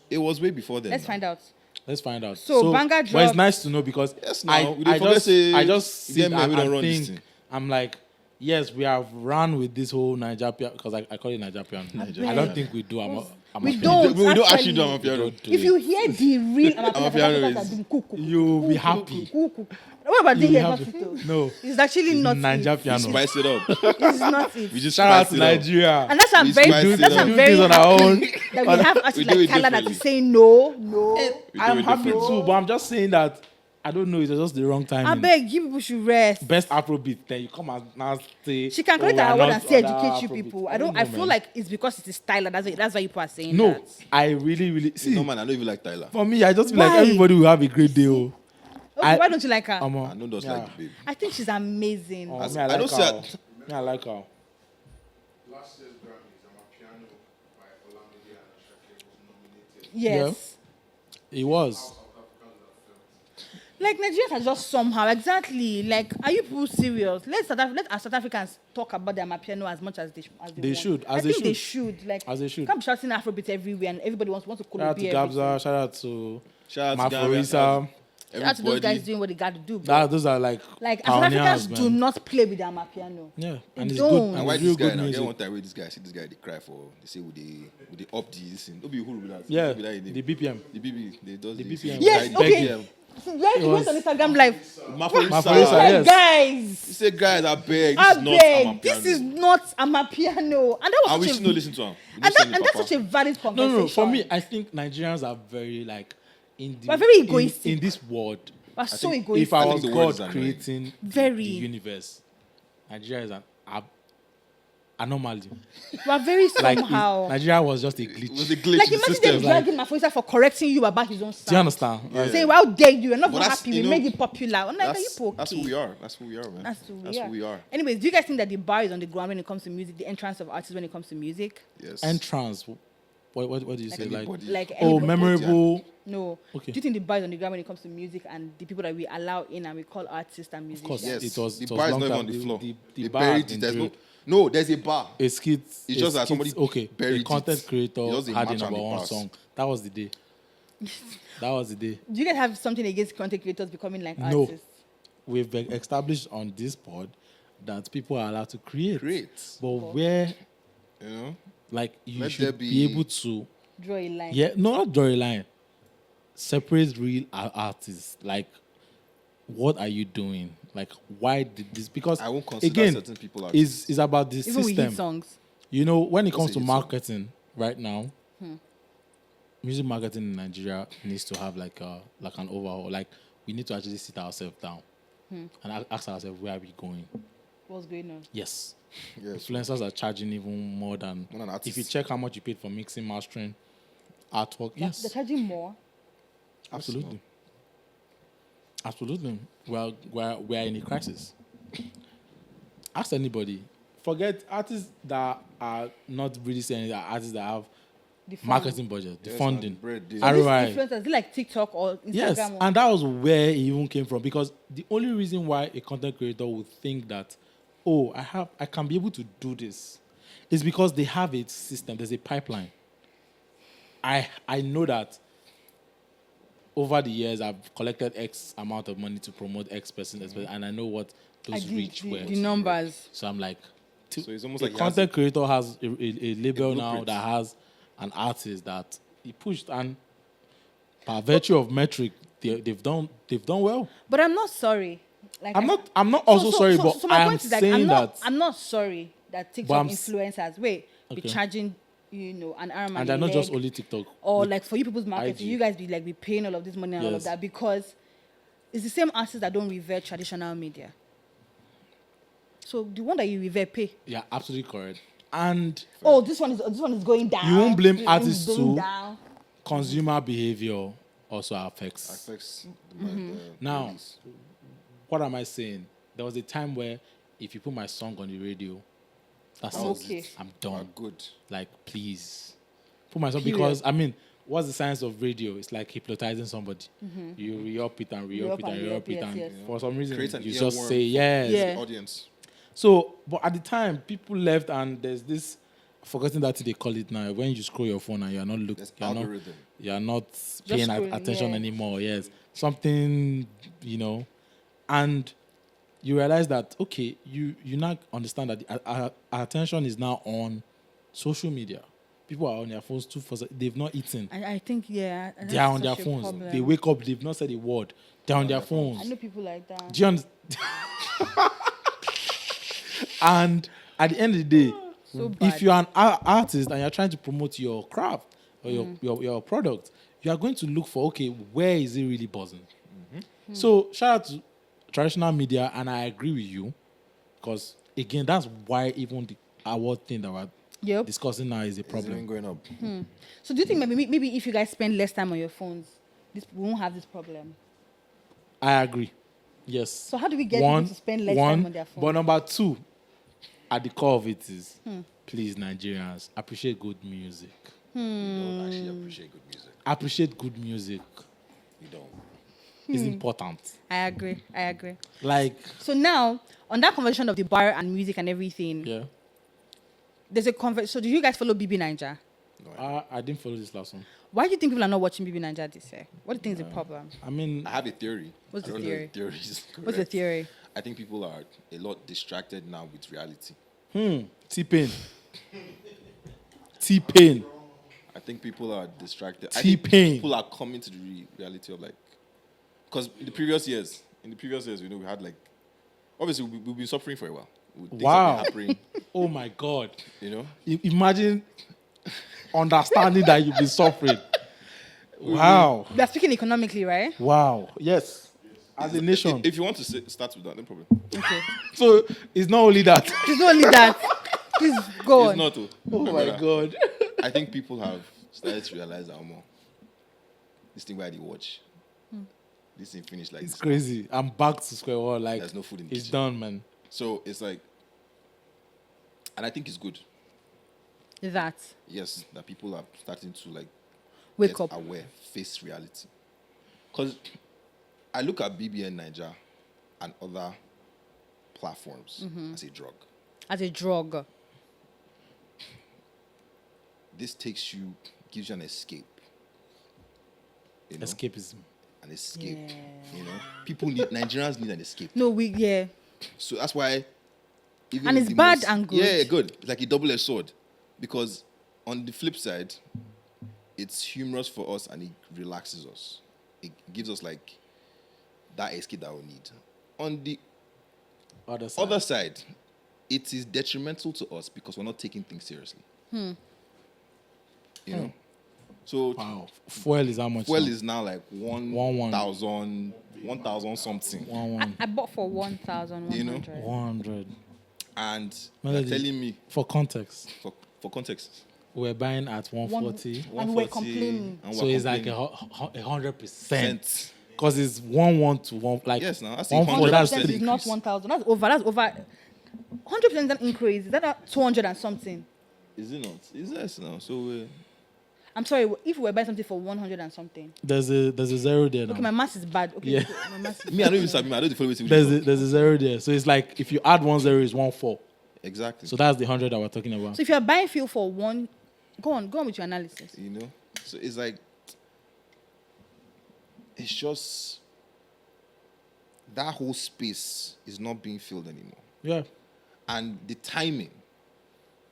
It was way before then. Let's find out. Let's find out. So Banga But it's dropped- nice to know because Yes, I, now, we I, dey forget just, say I just we see get men wey don and run this think, thing. I'm like, yes, we have run with this whole Naija piano, because I call it Naija piano. I don't think we do. We don't. We don't actually do actually. Amapiano. Don't do If it. you hear the real Amapiano Amapiano that is- do cuckoo, You'll be happy. what about the You'll be here happy. hospital? No. It's actually It's not Naija it. piano. Spice it up. It's not it. We just Shout out spice to it up. Nigeria. And that's why I'm We very, spice it that's why up. I'm Do very this on our own. happy that we have artists We do like it Kala that differently. is saying no. We I'm do it happy differently. too, but I'm just saying that I don't know. It's just the wrong I timing. beg you people should rest. Best Afrobeat. Then you come and now say She can collect we her are award not and say other educate you Afrobeat. people. don't I know, feel man. like it's because it is Tyler. That's why people are saying No, that. I really see. No, man, I don't even like Tyler. For me, I just feel like Why? everybody will have a great day. Oh. Okay, why don't you like her? I'm I know those like the babe. I think she's amazing. Oh, As- me, I I like don't her. see Me, I like her. Last year's Grammys, Amapiano by Olamide and Ashake was nominated. Yes. It was. South Africans that felt. Like Nigerians are just somehow exactly like. Are you people serious? Let our South Africans talk about their Amapiano as much as they They want. should, I as they think they should. should. Like As they should. Can't be shouting Afrobeat everywhere and everybody wants to Shout out to Gabza. Shout out to Shout out to Ghana, Maforisa. Shout out to those everybody. guys doing what they got to do. Bro. Those are like Like South pioneers, Africans do man. not play with their Amapiano. Yeah, and They it's don't. good. And And why it's this real guy good now? Get music. one time where this guy, see this guy, they cry for. They say would they up this and be who will be that? Yeah, Be that in the BPM. the BB, they does The this. BPM. Yes, The okay. BPM. Right, he went on Instagram live. Maforisa, Like, yes. guys, He said, guys, I beg, this I is not beg, Amapiano. this is not Amapiano, and that was And we such should a not listen to him. We and, don't send and him, that's Papa. such a valid conversation. No. For me, I think Nigerians are very like in the We're very egoistic. in this world. we're so think egoistic. If I think was the word is God annoying. creating Very. the universe, Nigeria is an anomaly. We're very Like somehow. Nigeria was just a It glitch. was a glitch Like in the imagine system. them dragging my for correcting you about his own sound. Do you understand? Like, Saying, well, how dare you? You're not But even that's, happy. you We know, made it popular. I'm like, are you That's, okay? that's who we are. That's who we are, man. That's who That's who we are. Anyways, do you guys think that the bar is on the ground when it comes to music? The entrance of artists when it comes to music? Yes. Entrance. What do you say? Like Anybody. Like oh, anybody- memorable. No. Okay. Do you think the bar is on the ground when it comes to music and the people that we allow in and we call artists and Of musicians? course, Yes. it was. The it was bar is long not even time. on the floor. The They bar buried has it. been There's drilled. no, there's a bar. A skit. It's a just that skit- somebody okay. buried A content it. creator It was a had match the and number the one pass. song. That was the day. That was the day. Do you guys have something against content creators becoming like No. artists? We've established on this pod that people are allowed to create. Create. But where, You know? like, you Let there should be be- able to, Draw a line. yeah, no, not draw a line. Separate real artists. Like, what are you doing? Like, why did this? Because I won't consider again, certain people artists. is about the Even with system. hit songs. You know, when it comes a to hit song. marketing right now, music marketing in Nigeria needs to have like an overhaul. Like, we need to actually sit ourselves down and ask ourselves, where are we going? What's going on? Yes. Yes. Influencers are charging even more than More than artists. if you check how much you paid for mixing, mastering, artwork. They're Yes, charging more. absolutely. Absolutely. We're in a crisis. Ask anybody. Forget artists that are not really saying that artists that have The fund. marketing budget, the Yes, funding, man, bread, they- So these ROI. influencers, they like TikTok or Instagram. Yes, or- and that was where it even came from because the only reason why a content creator would think that, oh, I can be able to do this, is because they have a system. There's a pipeline. I know that over the years I've collected X amount of money to promote X person, and I know what I those do reach were. the numbers. So I'm like, So it's almost a like he has content creator has a label now blueprint. that has an artist that he pushed, and by virtue of metric, they've done well. But I'm not sorry. Like I'm not also sorry, but my I am point is that saying that, I'm not sorry that But TikTok I'm influencers be Okay. charging, an arm and and they're a not just leg, only TikTok. or like for you people's marketing, IG. you guys be paying all of this money and all of Yes. that because it's the same artists that don't revere traditional media. So the one that you revere pay. Yeah, absolutely correct. And Oh, this one is going down. You won't blame This one is artists going too. down. consumer behavior also affects. affects Mm-hmm. the Now, release. what am I saying? There was a time where if you put my song on the radio, that's I'm it. okay. I'm are done. good. Like, please put my song Period. because I mean, what's the science of radio? It's like hypnotizing somebody. You re-up it and re-up it and re-up it, and yes. for some reason Create an you just earworm say yes. Yeah. the audience. So, but at the time, people left, and there's this. Forgetting that they call it now. When you scroll your phone and you're not looking, There's algorithm. you're not paying scrolling, attention yeah. anymore. Yes, something, and you realize that okay, you now understand that our attention is now on social media. People are on their phones too. They've not eaten. I think, yeah. and They are that's on their such a phones. problem. They wake up. They've not said a word. They're on their phones. I know people like that. Do you understand? And at the end of the day, So bad. if you're an artist and you're trying to promote your craft or your product, you are going to look for, okay, where is it really buzzing? So shout out to traditional media, and I agree with you, because again, that's why even the award thing that we're discussing now is a problem. It's going up. So do you think maybe if you guys spend less time on your phones, we won't have this problem? I agree. Yes. So how do we get people to spend less time on their phones? But number two, at the core of it is, please, Nigerians, appreciate good music. You don't actually appreciate good music. Appreciate good music. You don't. It's important. I agree. Like, So now, on that conversation of the bar and music and everything, yeah. there's a conversation. So do you guys follow BB Niger? I didn't follow this last one. Why do you think people are not watching BB Niger this year? What do you think is the problem? I mean, I have a theory. What's I the don't know theory? if the theory is What's the correct. theory? I think people are a lot distracted now with reality. T-Pain. T-Pain. I think people are distracted. I T-Pain. think people are coming to the reality of, like, because in the previous years, we had, like, obviously we've been suffering for a while. Things Wow. have been happening, Oh my God. you know. Imagine understanding that you've been suffering. Wow. We are speaking economically, right? Wow. Yes. As a nation. If you want to start with that, no problem. Okay. So it's not only that. It's not only that. Please go It's on. not. Oh my God. I think people have started to realize that more. This thing where they watch. This thing finished like It's this. crazy. I'm back to square one. Like, There's no food in the it's kitchen. done, man. So it's like, and I think it's good. That. Yes, that people are starting to, like, Wake get up. aware, face reality. Because I look at BBN Niger and other platforms as a drug. As a drug. This gives you an escape. You know? Escapism. An escape. Yeah. You know, Nigerians need an escape. No, So that's why. Even And it's the bad and good. Yeah, good. It's like a double-edged sword, because on the flip side, it's humorous for us and it relaxes us. It gives us, like, that escape that we need. On the other side, it is detrimental to us because we're not taking things seriously. You know. So Wow. Fuel is how much? fuel now? is now like 1,000 something. 1,100. I bought for 1,100. You know? 100. And Melody. they're telling me, For context, for context, we're buying at 140. And we're 140, complaining. and So we're it's like complaining. 100%. Cent. Because it's 1 to 1. Like, Yes, now that's 140, that's 100% three. is not 1,000. That's over. 100% is an increase. Is that 200 and something? Is it not? It's less now. So I'm sorry, if we were buying something for 100 and something. There's a zero there now. Okay, my math is bad. Okay, Yeah. so my math is me, I know you sabi me. I know the follow with There's a zero there. So it's like if you add 1 0, it's 1 4. Exactly. So that's the 100 that we're talking about. So if you're buying fuel for one, go on with your analysis. You know? So it's like, it's just, that whole space is not being filled anymore. Yeah. And the timing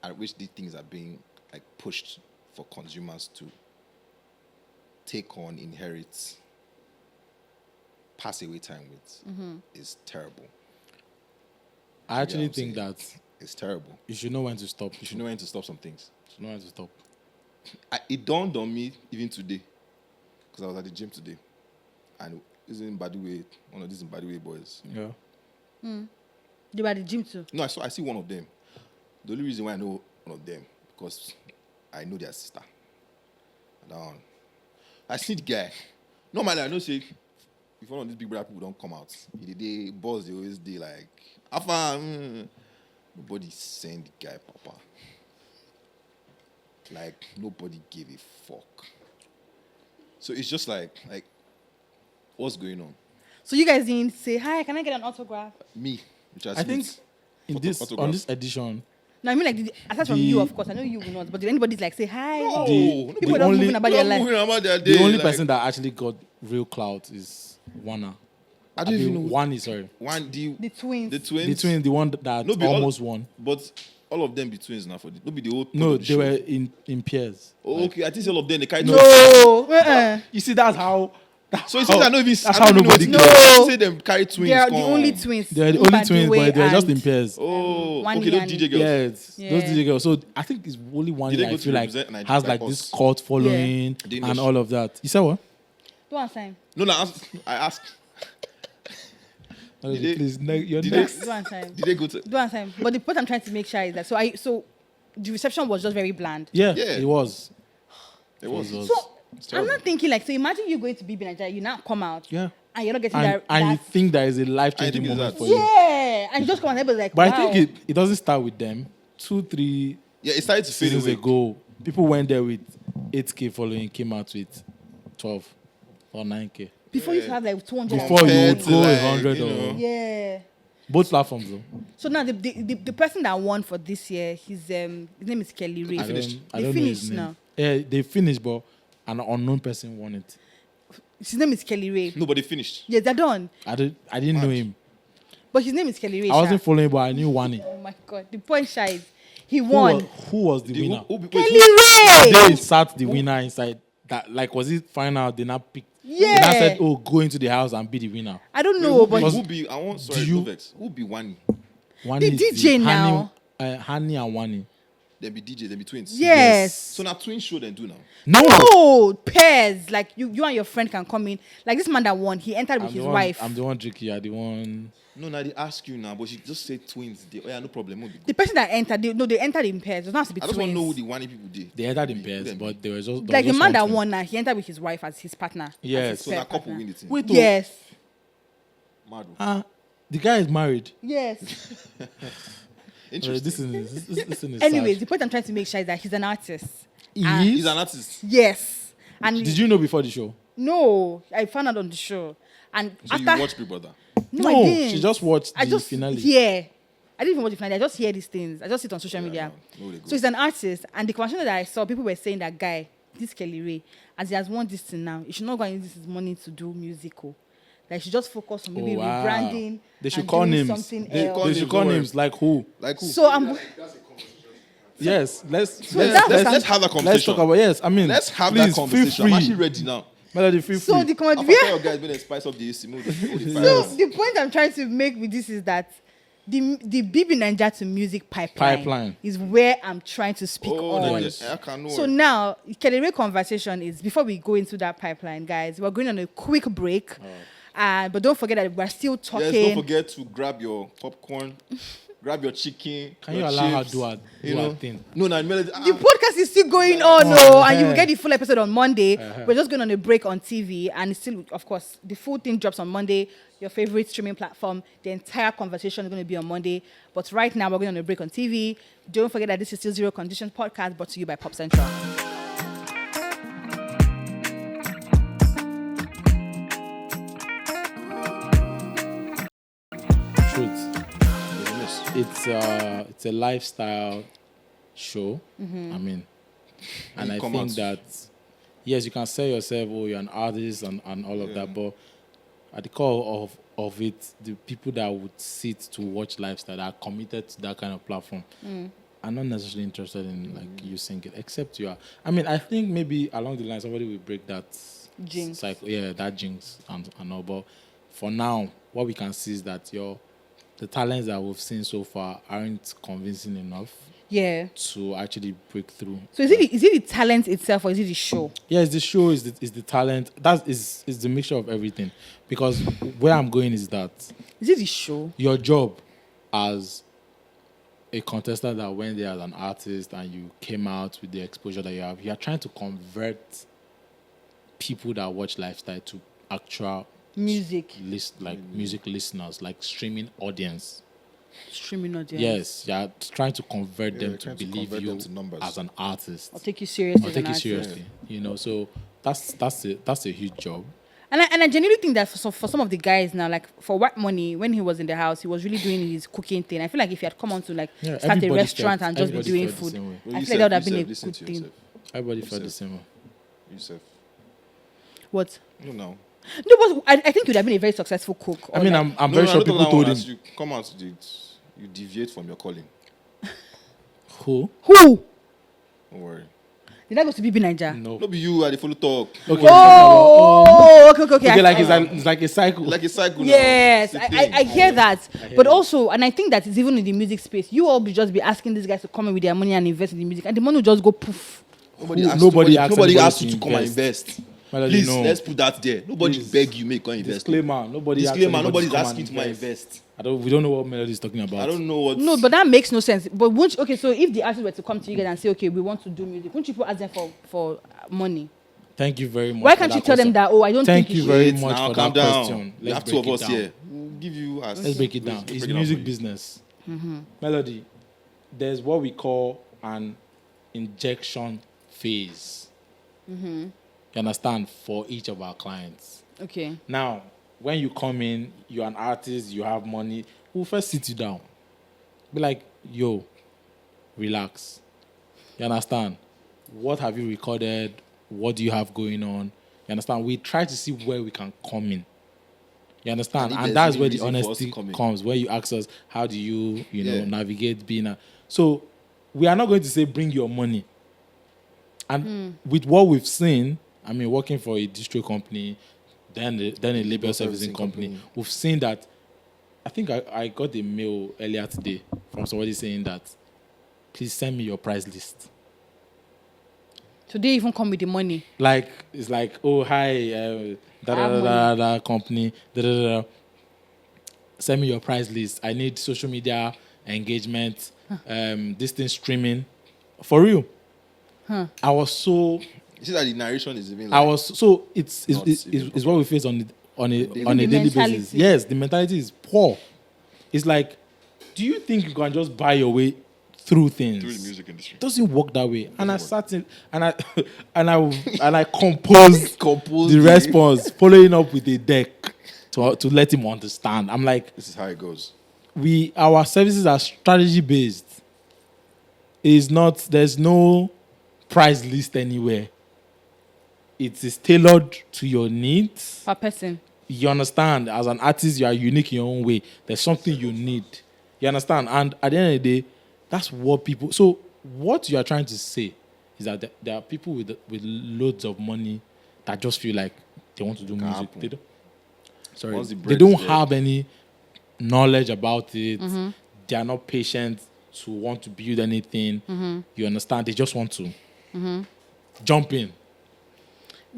at which these things are being, like, pushed for consumers to take on, inherit, pass away time with is terrible. I actually what I'm think saying? that It's terrible. you should know when to stop. You should know when to stop some things. You should know when to stop. It dawned on me even today, because I was at the gym today, and this is in Badway, one of these Badway boys. Yeah. You were at the gym too. No, I see one of them. The only reason why I know one of them, because I know their sister. And I see the guy. Normally, I know, say, if one of these big brother people don't come out, they boss, they always do like, nobody send the guy, papa. Like, nobody gave a fuck. So it's just like what's going on? So you guys didn't say, hi, can I get an autograph? Me, which I think in on this edition, No, I mean like aside from you, of course. I know you will not, but did anybody like say hi? No, People don't moving about their life. the only person that actually got real clout is Warner. I don't even know. One is sorry. The twins. The twins. The twins, the one that almost won. But all of them be twins now for the. No, be the whole. No, the they show. were in pairs. Oh, okay, I think all of them they kind No. You see, that's how. So it seems I know if it's. That's I how don't even nobody know cares. the- No. Say them carry twins. They are the come. only twins. They're the only twins, but they were just in and- pairs. Oh, One okay, those and- DJ girls. Yes, Yeah. those DJ girls. So I think it's only one Did they that I go to feel like represent Nigeria has like like this us? cult following Didn't and they- all of that. You said what? Do one time. No, I asked. Did they- Please, you're did next. Do one time. Did they go to? Do one time. But the point I'm trying to make sure is that so the reception was just very bland. Yeah, Yeah. it was. It was. So It's I'm terrible. not thinking like, so imagine you going to BB Nigeria, you now come out. Yeah. And you're not getting And, that. and you that think that is a life I changing think it's moment that. for you. yeah. And you just come and everybody's like, But wow. I think it doesn't start with them. 2-3 Yeah, it started to fade seasons away. ago, people went there with 8K following, came out with 12 or 9K. Before you used to have like 200. Before you Compared would to, go like, 100 you or know. Yeah. both platforms though. So now the person that won for this year, his name is Kelly Ray. I don't They know finished his name. now. Yeah, they finished, but an unknown person won it. His name is Kelly Ray. Nobody finished. Yeah, they're done. I didn't know him. But his name is Kelly Ray. I wasn't Sha. following, but I knew Wani. Oh my god. The point Sha is he Who won. was the winner? Kelly Ray! They sat the winner inside. That like was it final? They now picked. Yeah. They now said, "Oh, go into the house and be the winner." I don't know, but Who be? I want. Sorry, Do you- no vex. Who be Wani? Wani The is DJ now. Hani and Wani. They be DJ. They be twins. yes. So now twin show then do now. No pairs. Like you and your friend can come in. Like this man that won, he entered with I'm his the one, wife. I'm the one tricky. You're the one. No, now they ask you now, but she just say twins. They, oh yeah, no problem. Won't be good. The person that entered, they entered in pairs. It doesn't have to be I just want to know who twins. the Wani people did. They entered in Who pairs, them but they were just Like the there was man just that one twin. won now, he entered with his wife as his partner. as Yes. his So pair that couple partner. win the thing. Wait, oh, Yes. Mad. Oh. the guy is married. Yes. Interesting. This is Anyways, sad. the point I'm trying to make sure is that he's an artist. He and- is? He's an artist. Yes. And Did you know before the show? No, I found out on the show. And So after you watch Big Brother. no, I didn't. she just watched I the just finale. hear. I didn't even watch the finale. I just hear these things. I just see it on social media. no, they go. So he's an artist, and the conversation that I saw, people were saying that guy, this Kelly Ray, as he has won this thing now, he should not go and use his money to do musical. Like, he should just focus on maybe Oh, wow. rebranding. They should and call doing names. something They else. should call names like who? Like who? So I'm. Yes, let's that's what let's have that let's conversation. talk about yes. I mean, Let's have please, that conversation. Feel I'm free. actually ready now. Melody, feel So free. the I'll comment. tell you guys, better spice up the AC. Move the So the point I'm trying to make with this is that the BB Nigeria to music pipeline is where I'm trying to speak on. I can know. So now, Kelly Ray conversation is, before we go into that pipeline, guys, we're going on a quick break. But don't forget that we're still talking. Yes, don't forget to grab your popcorn, grab your chicken. Can you your allow her chips, do her you know? thing? No, no, Melody. The podcast is still going on, and you will yeah. get the full episode on Monday. We're just going on a break on TV, and it's still, of course, the full thing drops on Monday. Your favorite streaming platform. The entire conversation is going to be on Monday. But right now, we're going on a break on TV. Don't forget that this is still Zero Conditions podcast, brought to you by Pop Central. Truth. It's a lifestyle show. I mean, and I come think out. that yes, you can say yourself, oh, you're an artist and all of that, but at the core of it, the people that would sit to watch lifestyle that are committed to that kind of platform are not necessarily interested in like you sing it, except you are. I mean, I think maybe along the line somebody will break that Jinx. cycle, that jinx and all. But for now, what we can see is that the talents that we've seen so far aren't convincing enough Yeah. to actually break through. So is it the talent itself, or is it the show? Yes, the show is the talent. That is the mixture of everything. Because where I'm going is that Is it the show? your job as a contestant that went there as an artist and you came out with the exposure that you are trying to convert people that watch lifestyle to actual Music. music listeners, like streaming audience. Streaming audience. Yes, you're trying to convert them to trying to believe convert you them to numbers. as an artist. Or take you seriously. Or as take an you artist. seriously. You know, so that's a huge job. And I genuinely think that for some of the guys now, like for White Money, when he was in the house, he was really doing his cooking thing. I feel like if he had come on to like start a everybody restaurant felt- and just be everybody doing felt the food, same way. Well, I you feel like that would have said- been a listen good to thing. yourself. Everybody felt the Yourself. same way. Yourself. What? No. No, but I think you would have been a very successful cook. I or mean, like- I'm very sure not people that told one him. as you come out, you deviate from your calling. Who? Who? Don't worry. Did I go to BB Niger? No. No be you at the follow talk. Okay. Oh, okay. Okay, like it's like a cycle. Like a cycle. Yes, Now. It's a thing. I hear that. hear But you. also, and I think that it's even in the music space, you all be just be asking these guys to come in with their money and invest in the music, and the money will just go poof. Nobody Who- asked nobody nobody asked asked you to anybody come and to invest. Melody, Please, no. let's put that there. Nobody Please. beg you, make come invest. Disclaimer. Nobody. Disclaimer. asked anybody Nobody's to come asking and to come invest. We don't know what Melody is talking about. I don't know what. No, but that makes no sense. But won't okay, so if the artists were to come to you guys and say, okay, we want to do music, won't you ask them for money? Thank you very much. Why for can't that you tell them question. that? Oh, I don't Thank think you should. very Wait, much now, for calm that down. question. We Let's have two break of it us down. here. We'll give you. Let's break it down. It's music business. Melody, there's what we call an injection phase. You understand? For each of our clients. Okay. Now, when you come in, you're an artist, you have money, we'll first sit you down. Be like, yo, relax. You understand? What have you recorded? What do you have going on? You understand? We try to see where we can come in. You understand? And if And there's that's any where the reason for us to honesty come in. comes, where you ask us, how do you Yeah. navigate being a... So we are not going to say, bring your money. And with what we've seen, I mean, working for a distro company, then a label servicing company, we've seen that. I think I got a mail earlier today from somebody saying that, please send me your price list. So they even come with the money. Like, it's like, oh, hi, company, send me your price list. I need social media engagement, this thing streaming. For real. I was so... You see that the narration is even. I Like, was so it's Not even it's what we face on a The daily mentality. basis. Yes, the mentality is poor. It's like, do you think you can just buy your way through things? through the music industry. It doesn't work that way. And I sat in and I and I composed Composed the it. response, following up with a deck to let him understand. I'm like, This is how it goes. our services are strategy based. Is not there's no price list anywhere. It is tailored to your needs. Per person. You understand? As an artist, you are unique in your own way. There's something you need. You understand? And at the end of the day, that's what people. So what you are trying to say is that there are people with loads of money that just feel like they want to do music. happen. They don't. Sorry, Once the they bread don't is there. have any knowledge about it. They are not patient to want to build anything. You understand? They just want to jump in.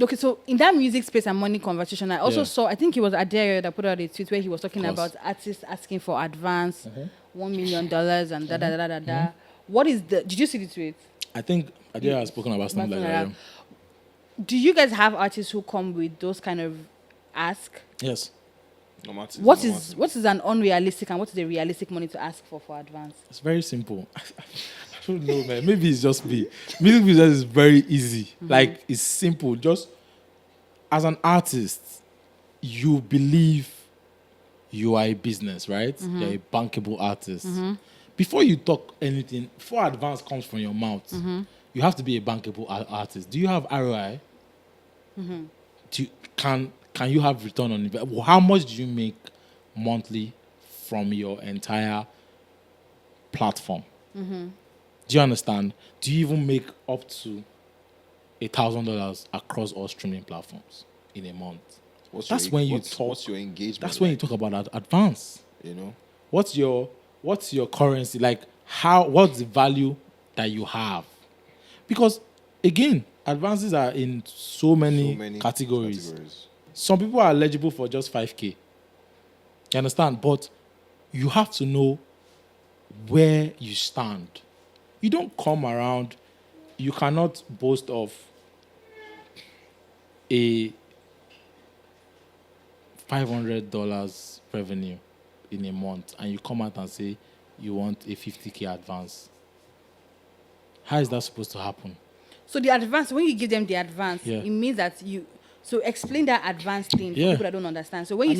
Okay, so in that music space and money conversation, I also Yeah. saw, I think it was Adair that put out a tweet where he was talking Of about course. artists asking for advance, $1 million and da. What is did you see the tweet? I think Adia has spoken about something like that. Do you guys have artists who come with those kind of ask? Yeah. Yes. No matter. What is an unrealistic and what is a realistic money to ask for advance? It's very simple. I don't know, man. Maybe it's just me. Music business is very easy. Like, it's simple. Just as an artist, you believe you are a business, right? You're a bankable artist. Before you talk anything, before advance comes from your mouth, you have to be a bankable artist. Do you have ROI? Can you have return on investment? How much do you make monthly from your entire platform? Do you understand? Do you even make up to $1,000 across all streaming platforms in a month? That's when you talk. What's your engagement? That's when you talk about advance. You know. What's your currency? Like, what's the value that you have? Because again, advances are in so many categories. Some people are eligible for just 5K. You understand? But you have to know where you stand. You don't come around, you cannot boast of a $500 revenue in a month and you come out and say you want a 50K advance. How is that supposed to happen? So the advance, when you give them the advance, Yeah. it means that you. So explain that advance thing for Yeah. people that don't understand. So when you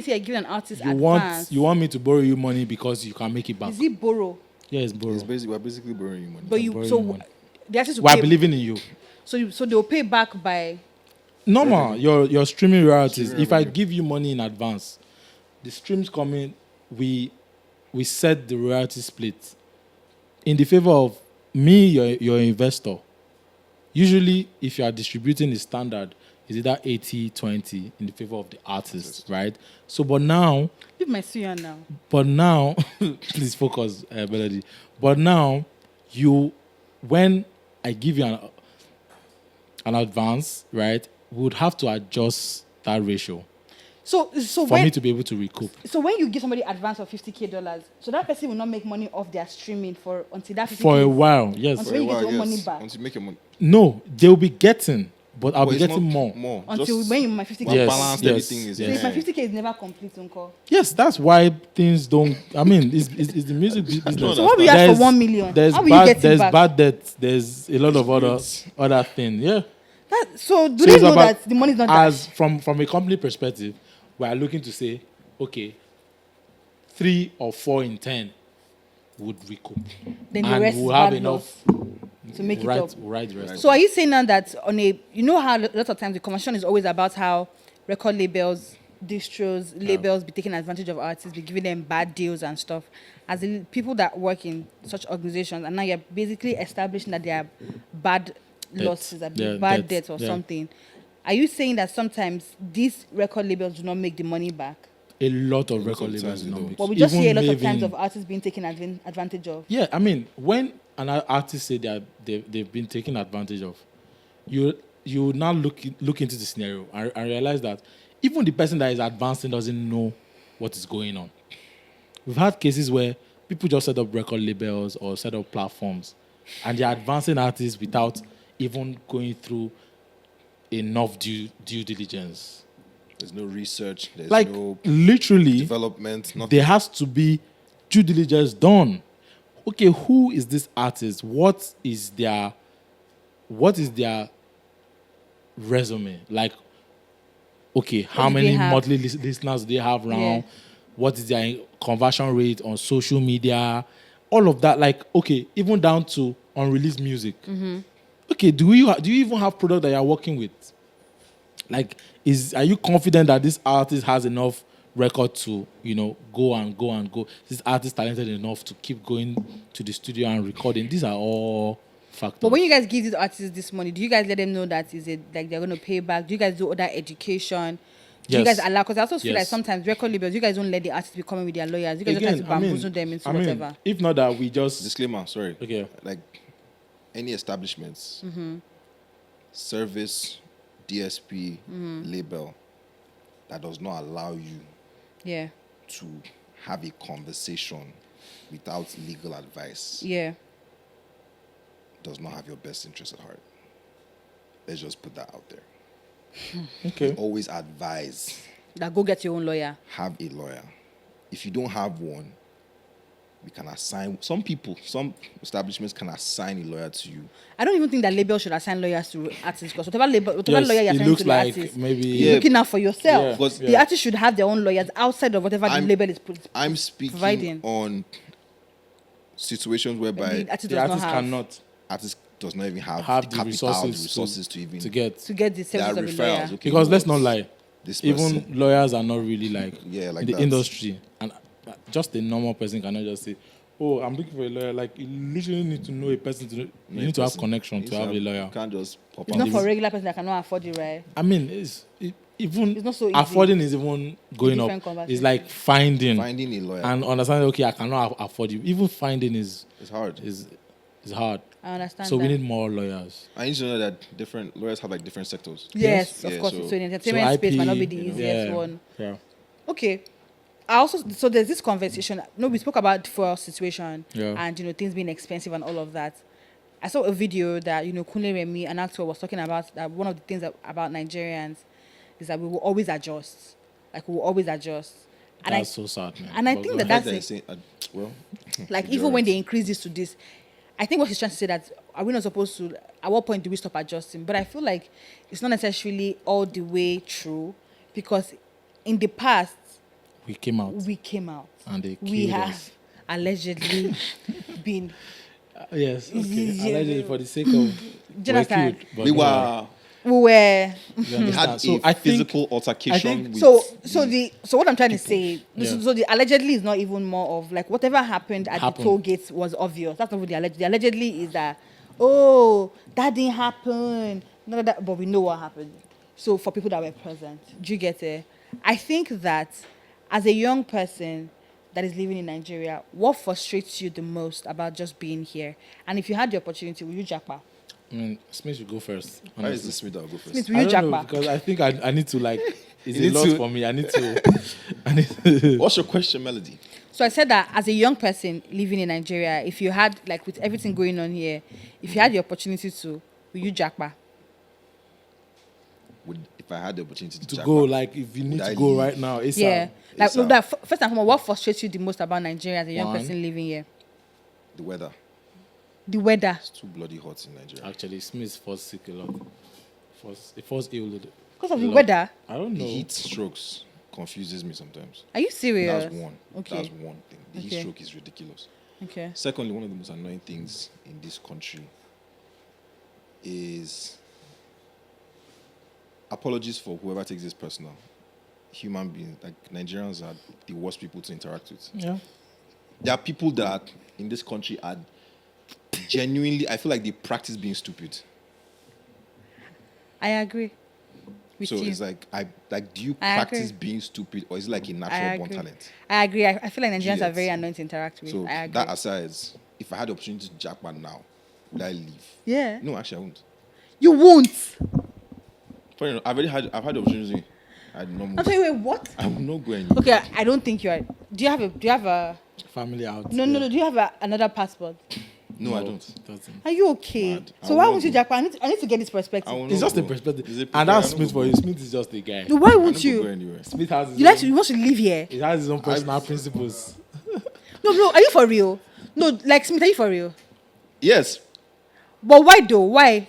say I give an artist You advance, want me to borrow you money because you can make it back. is it borrow? Yeah, it's borrow. We're basically borrowing you money. But you borrowing so money. the artist will We're pay. believing in you. So they'll pay back by. Normal, your streaming royalties. Streaming If I revenue. give you money in advance, the streams coming, we set the royalty split in the favor of me, your investor. Usually, if you are distributing the standard, is either 80-20 in the favor of the artist, right? So, but now, Leave my suya now. please focus, Melody. But now, when I give you an advance, right, we would have to adjust that ratio So for when me to be able to recoup. so when you give somebody advance of $50,000, so that person will not make money off their streaming until that 50K. For a while, yes. Until when you get your money back. Once you make your money. No, they'll be getting, but I'll But be it's getting not more. Until when my 50K. Well, Yes, balanced, yes, everything is So yes. if my 50K is never complete, uncle. Yes, that's why things don't. I mean, it's the music business. So what we ask There's- for 1 million? There's How will bad, you get it there's back? bad debt. There's a lot of other things. Yeah. So do So they it's know about- that the money is not that? As from a company perspective, we are looking to say, okay, 3 or 4 in 10 would recoup, Then the and rest we'll is have bad enough to make right, it up. right the rest. So are you saying now that you know how a lot of times the conversation is always about how record labels, distros, labels be taking advantage of artists, be giving them bad deals and stuff. As the people that work in such organizations, and now you're basically establishing that there are bad losses, bad debt or something. Are you saying that sometimes these record labels do not make the money back? A lot of Most record of the labels times do they not don't. make. But we just Even see a lot of Maven- times of artists being taken advantage of. Yeah, I mean, when an artist say they've been taken advantage of, you now look into the scenario and realize that even the person that is advancing doesn't know what is going on. We've had cases where people just set up record labels or set up platforms, and they're advancing artists without even going through enough due diligence. There's no research. There's Like no literally, development. Nothing. there has to be due diligence done. Okay, who is this artist? What is their resume? Like, okay, how do many they have? monthly listeners do they have around? Yeah. What is their conversion rate on social media? All of that, like, okay, even down to unreleased music. Okay, do you even have product that you're working with? Like, are you confident that this artist has enough record to, go and go and go? This artist talented enough to keep going to the studio and recording. These are all factors. But when you guys give these artists this money, do you guys let them know that is it like they're going to pay back? Do you guys do other education? Do you Yes. guys allow? Because I also feel like Yes. sometimes record labels, you guys don't let the artists be coming with their lawyers. You guys don't try to bamboozle them into whatever. if not that, we just Disclaimer, sorry. okay. Like any establishments, service, DSP, label that does not allow you Yeah, to have a conversation without legal advice yeah. does not have your best interest at heart. Let's just put that out there. Okay. Always advise, That go get your own lawyer. have a lawyer. If you don't have one, we can assign some establishments can assign a lawyer to you. I don't even think that label should assign lawyers to artists because whatever Yes, lawyer you're it assigning looks to the like artist, maybe you're looking out for yourself. Yeah. Because The artist should have their own lawyers outside of whatever the I'm- label is I'm speaking providing. on situations whereby The artist the does artist not have cannot artist does not even have, have the the capital, resources, the resources to even to get. to get the there are service of a lawyer. referrals. Okay, Because who let's not knows? lie, This even person. lawyers are not really like Yeah, like in the that. industry, and just a normal person cannot just say, "Oh, I'm looking for a lawyer." Like, you literally need to know a person. You need to have connection to have a lawyer. You can't just pop It's out. not for a regular person that cannot afford it, right? I mean, even It's not so easy. affording is even going up. different conversation. It's like finding Finding a lawyer and understanding. Okay, I cannot afford you. Even finding is is hard. hard. I understand So that. we need more lawyers. I need to know that different lawyers have like different sectors. Yes, Yeah, of course. so- So the entertainment space might not be the you know, easiest yeah, one. Yeah. Okay. So there's this conversation. No, we spoke about fuel situation Yeah. and things being expensive and all of that. I saw a video that Kunle Remi, an actor, was talking about that one of the things about Nigerians is that we will always adjust. Like we will always adjust. And That's so sad, man. and I But think go that ahead. that's it. well, Like to be even when they honest. increase this to this, I think what he's trying to say that are we not supposed to? At what point do we stop adjusting? But I feel like it's not necessarily all the way true, because in the past We came out. we came out. And they We killed have us. allegedly been. Yes, okay. Yeah. Allegedly for the sake of we're understand? killed. But We no, were. We were. you We understand. had So a I think physical altercation. With So what I'm trying to say, Yeah. so the allegedly is not even more of like whatever happened at the toll gates was obvious. That's not what the allegedly. The allegedly is that, oh, that didn't happen. None of that, but we know what happened. So for people that were present, do you get it? I think that as a young person that is living in Nigeria, what frustrates you the most about just being here? And if you had the opportunity, would you japa? I mean, Smith should go first. Why is honestly. this Smith that will go first? Smith, will I you don't know, japa? because I think I need to like. It's You a need lot to- for me. I need to. I need to What's your question, Melody? So I said that as a young person living in Nigeria, if you had, like with everything going on here, if you had the opportunity to, will you jackpot? If I had the opportunity to, to jack go. back, Like if you need would to I go leave? right now, it's Yeah. Like, ASAP. first and foremost, what frustrates you the most about Nigeria as a young One. person living here? the weather. The weather. It's too bloody hot in Nigeria. Actually, Smith falls sick a lot. It falls ill. Because of a the lot. weather? I don't The know. heat strokes confuses me sometimes. Are you serious? That's one. Okay. That's one thing. The heat Okay. stroke is ridiculous. Okay. Secondly, one of the most annoying things in this country is apologies for whoever takes this personal. Human beings, like Nigerians, are the worst people to interact with. Yeah. There are people that in this country are genuinely, I feel like they practice being stupid. I agree with So you. it's like, do you I practice agree. being stupid, or is it like a I natural born agree. talent? I agree. I feel like Nigerians are Yes. very annoying to interact with. So I agree. that aside, if I had the opportunity to jackpot now, would I leave? Yeah. No, actually, I won't. You won't. Funny enough, I've had the opportunity. I'd not move. I'm sorry, wait, what? I will not go anywhere. Okay, I don't think you are. Do you have a Family out. no, yeah. do you have another passport? No, I don't. it doesn't. Are you okay? Mad. So I why will won't not you go. jackpot? I need to get this perspective. I will It's not just a go. perspective. It's a And that's I don't Smith go. for you. Smith is just a guy. No, why I won't don't go you? anywhere. Smith has his You own, want to live here? he has his own personal principles. No, are you for real? No, like Smith, are you for real? Yes. But why though? Why?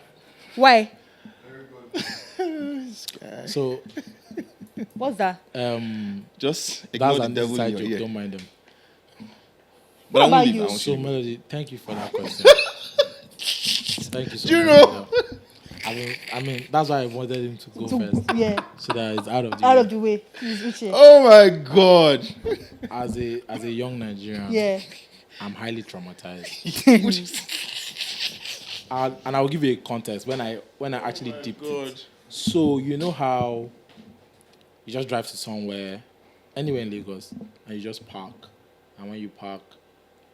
So What's that? Just ignore that's the an devil inside in your joke. ear. Don't mind them. But What I won't about leave. you? I won't So leave. Melody, thank you for that question. Thank you so Do you much. know? I mean, that's why I wanted him to go first, Yeah, so that it's out of the out way. of the way. Please, Uche. Oh my God. As a young Nigerian, Yeah. I'm highly traumatized. And I'll give you a context when I actually dipped it. So you know how you just drive to somewhere, anywhere in Lagos, and you just park, and when you park,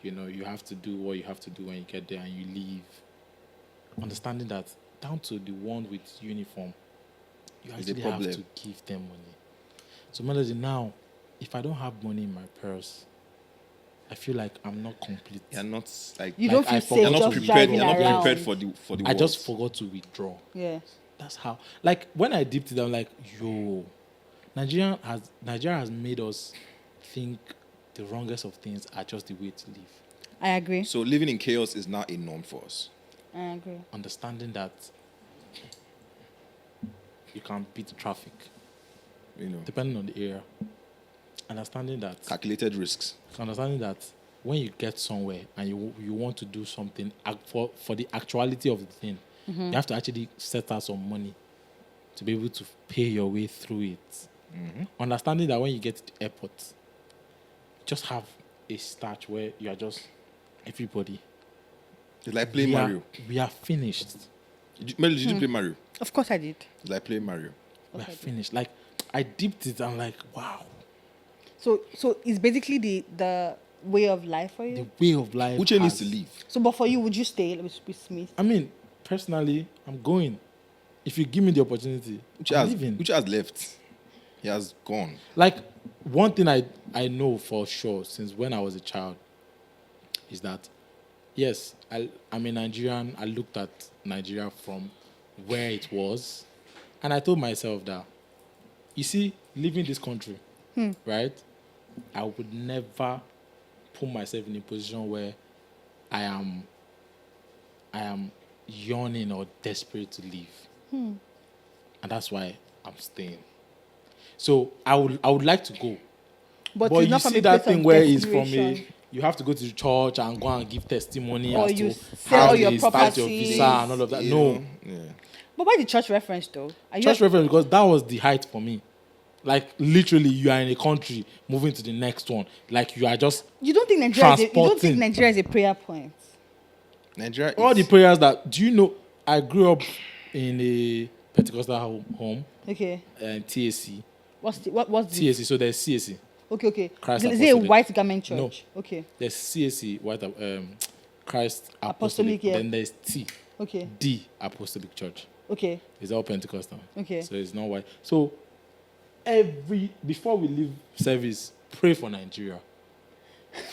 you know you have to do what you have to do when you get there, and you leave. Understanding that down to the one with uniform, you It's a actually have problem. to give them money. So Melody, now, if I don't have money in my purse, I feel like I'm not complete. You're not like You Like, don't feel I safe forgot you're not just to prepared. driving You're not around. prepared for the I just world. forgot to withdraw. Yeah. That's how. Like when I dipped it, I'm like, yo, Nigeria has made us think the wrongest of things are just the way to live. I agree. So living in chaos is not a norm for us. I agree. Understanding that you can beat traffic You know, depending on the area. Understanding that when you get somewhere and you want to do something for the actuality of the thing, you have to actually set out some money to be able to pay your way through it. Understanding that when you get to the airport, just have a start where you are just everybody. it's like playing Mario. We are finished. Melody, did you play Mario? Of course I did. It's like playing Mario. We are finished. Like I dipped it. I'm like, wow, So it's basically the way of life for you. the way of life. Uche needs has- to leave. So, but for you, would you stay with Smith? I mean, personally, I'm going. If you give me the opportunity, I'm leaving. Uche has left. He has gone. Like one thing I know for sure since when I was a child is that yes, I'm a Nigerian. I looked at Nigeria from where it was, and I told myself that you see, leaving this country, right? I would never put myself in a position where I am I am yearning or desperate to leave. And that's why I'm staying. So I would like to go. But But it's you not from see a that place thing of where it's from desperation. you have to go to the church and go and give testimony Or as you to sell how all your they start your properties. visa and all of that. You No. know? Yeah. But why the church reference though? Are you Church reference, because that was the height for me. Like literally, you are in a country moving to the next one. Like you are just you don't think Nigeria is a, you don't think transporting. Nigeria is a prayer point? Nigeria all is, the prayers that. Do you know? I grew up in a Pentecostal home, Okay. TAC. What's the TAC. So there's CAC. Okay. Christ Is it a Apostolic. white garment church? No. Okay. There's CAC, Christ Apostolic, Apostolic. yeah. Then there's Okay. D Apostolic Church. Okay. It's all Pentecostal. Okay. So it's not white. So before we leave service, pray for Nigeria.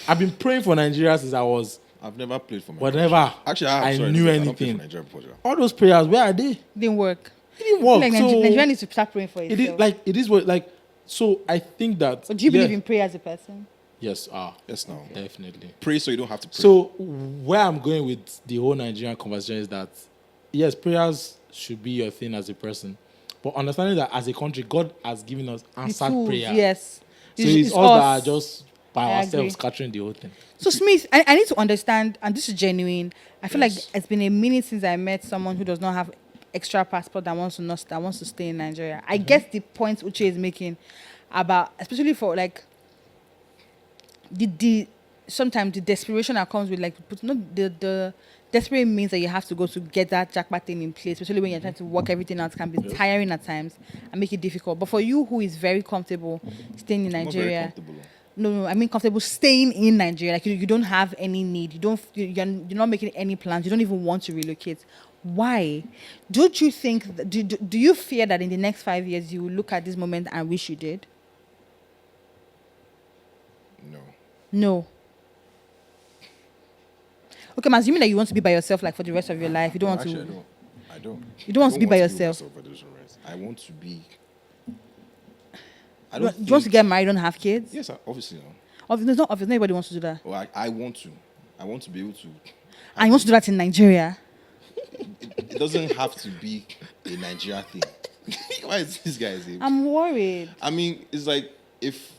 I've been praying for Nigeria since I was I've never played for my whatever. Actually, I sorry, knew I don't play anything. for Nigeria before, Joe. All those prayers, where are they? Didn't work. It didn't work. Like so Nigeria needs to start praying for it itself. is like it is what like. So I think that. But do you believe in prayer as a person? Yes, Yes, now. definitely. Pray so you don't have to pray. So where I'm going with the whole Nigerian conversation is that yes, prayers should be your thing as a person, but understanding that as a country, God has given us The answered tools, prayer. yes. So it's us that are just by I ourselves agree. scattering the whole thing. So Smith, I need to understand, and this is genuine. I feel like Yes. it's been a minute since I met someone who does not have extra passport that wants to stay in Nigeria. I get the point Uche is making about, especially for like the sometimes the desperation that comes with like the desperate means that you have to go to get that jackpot thing in place, especially when you're trying to work everything out, can be tiring at times and make it difficult. But for you who is very comfortable staying in I'm not very Nigeria, comfortable. no, I mean comfortable staying in Nigeria. Like you don't have any need. You're not making any plans. You don't even want to relocate. Why? Don't you think? Do you fear that in the next 5 years you will look at this moment and wish you did? No. No. Okay, I'm assuming that you want to be by yourself like for the rest of your life. You don't want Actually, to. I don't. You don't want to be by with yourself. myself for those reasons. I want to be. I You don't. want to think- get married and have kids? Yes, obviously. No. Obviously, not everybody wants to do that. Well, I want to. I want to be able to. And you want to do that in Nigeria? It doesn't have to be a Nigeria thing. Why is this guy saying? I'm worried. I mean, it's like if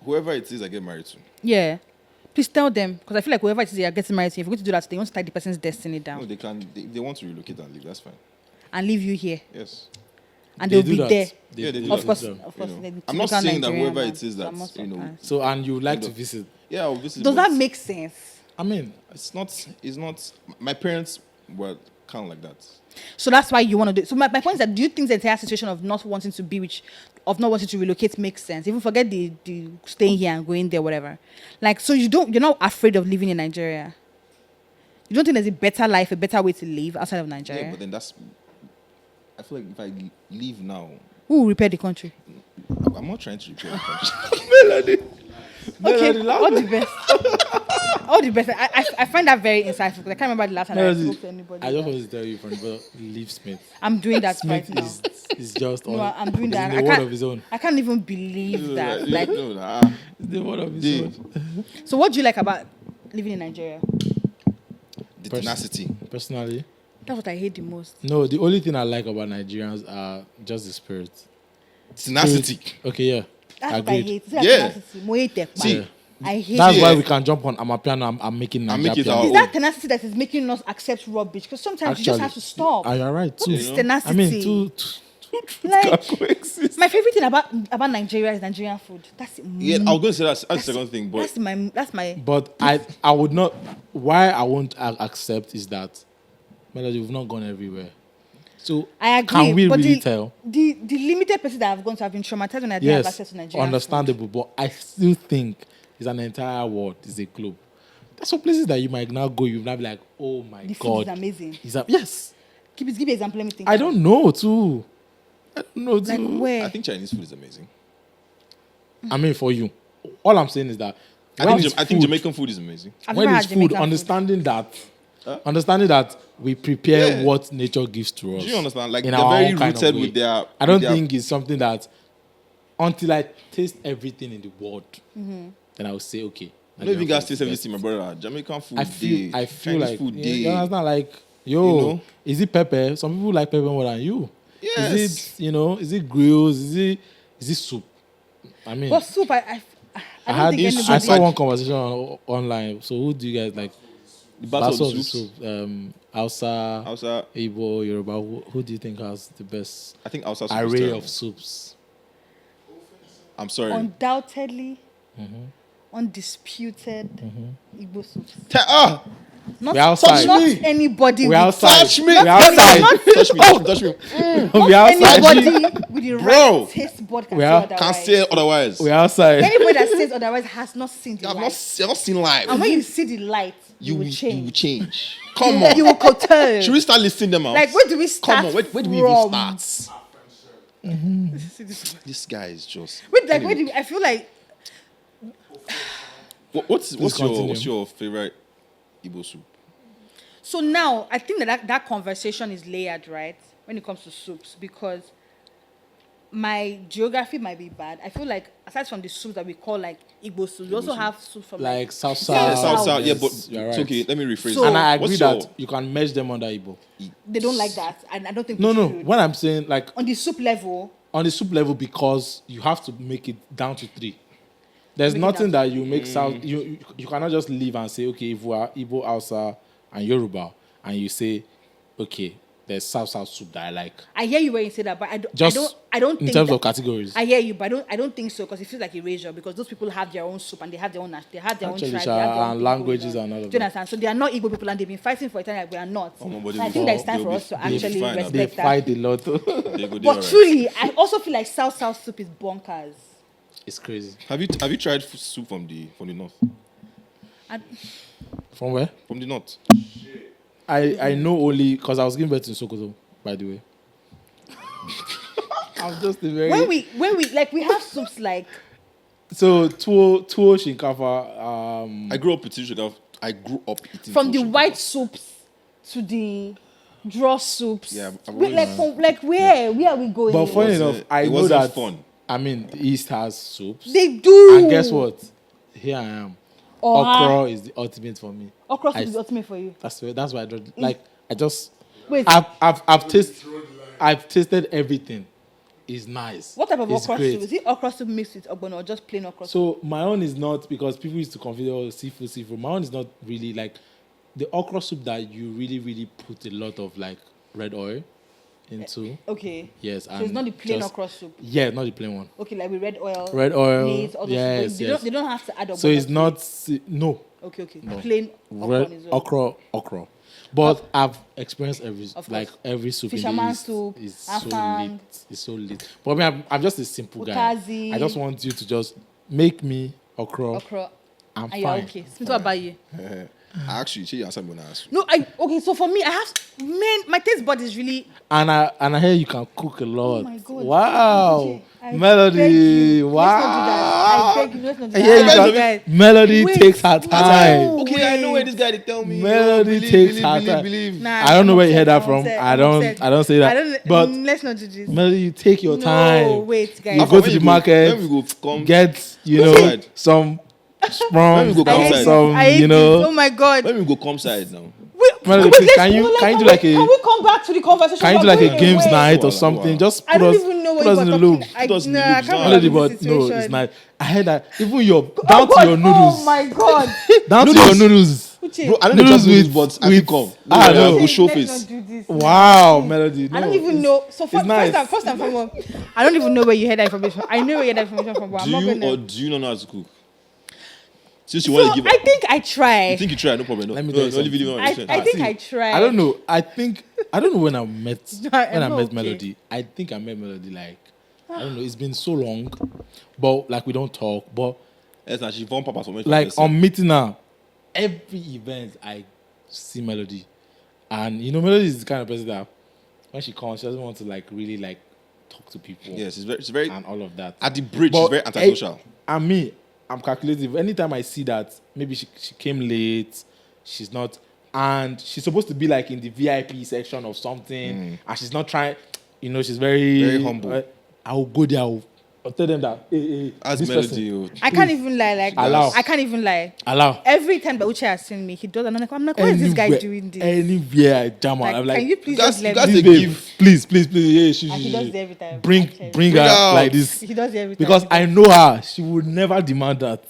whoever it is I get married to, Yeah. Please tell them, because I feel like whoever it is you're getting married to, if you're going to do that, they want to tie the person's destiny down no, they can. They want to relocate and leave. That's fine. and leave you here, Yes. and They they'll do be that. there. Yeah, they do Of that. course, Yeah. of course. You know. the I'm not typical saying that Nigerian whoever man, it is so that, I'm not you know, surprised. So and you would like You to know. visit. Yeah, obviously. Does but that make sense? I mean, It's not. It's not. My parents were kind of like that. So that's why you want to do it. So my point is that, do you think the entire situation of not wanting to be of not wanting to relocate makes sense? Even forget the staying here and going there, whatever. Like, so you're not afraid of living in Nigeria? You don't think there's a better life, a better way to live outside of Nigeria? Yeah, but then that's. I feel like if I leave now, Who will repair the country? I'm not trying to repair the country. Okay, all the best. All the best. I find that very insightful because I can't remember the last time I Melody, spoke to anybody. I just like want to tell you from the brother, leave Smith. I'm doing that right Smith now. is just No, on. I'm doing he's that. in I the world can't, of his own. I can't even believe that. Like, no, nah. He's the world of his Yeah. own. so what do you like about living in Nigeria? The tenacity. Personally, That's what I hate the most. no. The only thing I like about Nigerians are just the spirit. Tenacity. Okay, yeah. That's Agreed. what I hate. See, Yeah. tenacity. Mo hate it, See, man. I hate That's it. why we can jump on Amapiano. I'm making I Naija make it piano. our Is own. that tenacity that is making us accept rubbish? Because sometimes you just have to stop. You're right too. It's tenacity. I mean, two Like, coexist. my favorite thing about Nigeria is Nigerian food. That's Yeah, I was going to say that's the second thing, but that's my But I would not. Why I won't accept is that Melody, we've not gone everywhere. So I agree. can we but really the, tell? The limited places that I've gone to have been traumatized when I didn't have access Yes, to Nigeria. understandable. But I still think it's an entire world. It's a globe. There's some places that you might now go. You'll now be like, oh my The food god, is amazing. Yes. Give me an example. Let me think. I don't know too. Like where? I think Chinese food is amazing. I mean, for you, all I'm saying is that I when think, it's I think food- Jamaican food is amazing. I've when never it's had food, Jamaican understanding that we prepare Yeah. what nature gives to us. Do you understand? Like in they're our very own kind of rooted way. with their. I don't with their- think it's something that until I taste everything in the world, then I will say okay. I don't even Nigerian guys food taste is everything, best. my brother. Jamaican food. I feel day, like Chinese food. you day. understand, like Yo, is it pepper? Some people like pepper more than you. Yes. Is it, is it grills? Is it soup? I mean, But soup, I don't had think this. anybody. I saw one conversation online. So who do you guys like? The battle of the soup. soups. Hausa, Igbo, Yoruba. Who do you think has the best I think Hausa soup is array terrible. of soups? I'm sorry. Undoubtedly, undisputed Igbo soups. We outside. Not anybody. We with- outside. Touch me. We outside. touch me. We outside. Anybody with the Bro. right taste bud can We say are- otherwise. Can't say otherwise. We outside. Anybody that says otherwise has not seen the I've light. not seen live. And when you see the light, you will will change. change. Come on. You will curtail. Should we start listing them out? Like, where do we start? Come on, where do we from? even start? This guy is just. Wait, like, where do we, I feel like What's continue. your favorite Igbo soup? so now I think that conversation is layered, right? When it comes to soups, because my geography might be bad. I feel like aside from the soups that we call like Igbo soup, we also have soup from Like South South. South. Yeah, Yes, but you're it's right. okay. Let me rephrase. So- it. And I What's agree your- that you can merge them under Igbo. they don't like that, and I don't think No, we no. should. When I'm saying like On the soup level, on the soup level, because you have to make it down to 3. There's Make it nothing down that you make South. You cannot just leave and say, okay, if we are Igbo, Hausa, and Yoruba, and you say, okay, there's South soup that I like. I hear you when you say that, but Just I don't in think terms that- of categories. I hear you, but I don't think so, because it feels like erasure, because those people have their own soup and they have their own Actually, tribe, they have their Sha, own and thing languages going on. and all of Do you that. understand? So they are not Igbo people, and they've been fighting for a time like we are not. Oh, but So they I will- think that it's time they'll for be- us to they'll be actually fine, They respect that. fight a lot. They go there, But alright. truly, I also feel like South soup is bonkers. It's crazy. Have you tried soup from the north? And From where? From the north. I know only because I was giving birth in Sokoto, by the way. I'm just a very when we like, we have soups like so tuo shinkafa. I grew up eating sugar. I grew up eating from the sugar. white soups to the draw soups. Yeah, I've Wait, always- where are we going? But funny wasn't- enough, I it know wasn't that. fun. I mean, the East has soups. They do. And guess what? Here I am. Okra is the ultimate for me. Okra soup I- is the ultimate for you. That's why I don't like. I just Wait, I've tasted everything. It's nice. what type of It's okra great. soup? Is it okra soup mixed with ogbono or just plain okra soup? So my own is not, because people used to confuse seafood. My own is not really like the okra soup that you really put a lot of like red oil into. Okay. Yes, So it's not the plain just- okra soup. Yeah, not the plain one. Okay, like with red oil. Red oil. Maize, all those Yes, they, yes. they don't have to add ogbono. So it's to not no it. Okay. no. Plain okra red on its own. okra. But I've experienced every Of like course. every soup in the Fisherman East soup, is so afang. lit. It's so lit. But I mean, I'm just a simple guy. Utazi. I just want you to just make me okra. Okra. I'm And fine. you're okay. Smith, what about you? I actually, she answered me when I asked. No, okay. So for me, I have my taste bud is really. And I hear you can cook a lot. Oh my God. Wow. I beg Melody. you. Wow. Let's not do that. I beg you. Let's not do I that. hear you Ah, can- guys. Melody Wait. takes her time. No. Okay, I know where this guy they tell me. Melody takes her time. Believe. Nah, I don't know I'm where you heard that upset, from. I'm upset, I I'm don't upset. say that. I don't. But Let's not do this. Melody, you take your No, time. wait, guys. You go to the market, When we go come, get Outside. some When sprung, we go I hate outside. this. some I hate this. Oh my God. when we go come side now. Melody, Wait, please, let's- can you do like Can a we come back to the conversation? can you do We're like a going games away. night or Wow, something? wow. Just I put don't us even know what put us you in were the loop. talking. Put us in the Nah, loop, I can't Zan. Melody, believe but this no, situation. it's nice. I heard that even your Oh down to God, your noodles, Oh my God. down to your noodles. Uche, Bro, I don't Noodles know with- but I will with- come. Ah, No, no. we'll show let's face. not do this. Wow, Melody. I don't no, even it's- know. So it's nice. first and foremost, I don't even know where you heard that information. I know where you heard that information from, but I'm Do not you gonna. or do you not know how to cook? Since you want So to give I up. think I try. You think you try, no problem. No, Let me no, tell you no, leave something. it alone, I listen. think See, I try. I don't know. I don't know when I met I'm when I not met okay. Melody. I think I met Melody like I don't know. It's been so long, but like we don't talk. But Yes, now she found papa for me. like on meeting her, every event I see Melody, and Melody is the kind of person that when she comes, she doesn't want to like really like talk to people. Yes, it's very and all of that. at the bridge. But It's very antisocial. And me, I'm calculative. Anytime I see that maybe she came late, she's not, and she's supposed to be like in the VIP section of something, and she's not trying. She's very Very humble. I will go there. I'll tell them that, hey, As this melody, person, I can't even lie. Like Allow. I can't even lie. allow. Every time that Uche has seen me, he does, and I'm like, why is this guy Anywhere- doing this? Anywhere I jam out, Like, I'm like, can you please That's- just let that's me? a babe, give. please, yeah, And he does it every time. Bring actually. her out. like this. He does it every time. Because I know her, she would never demand that.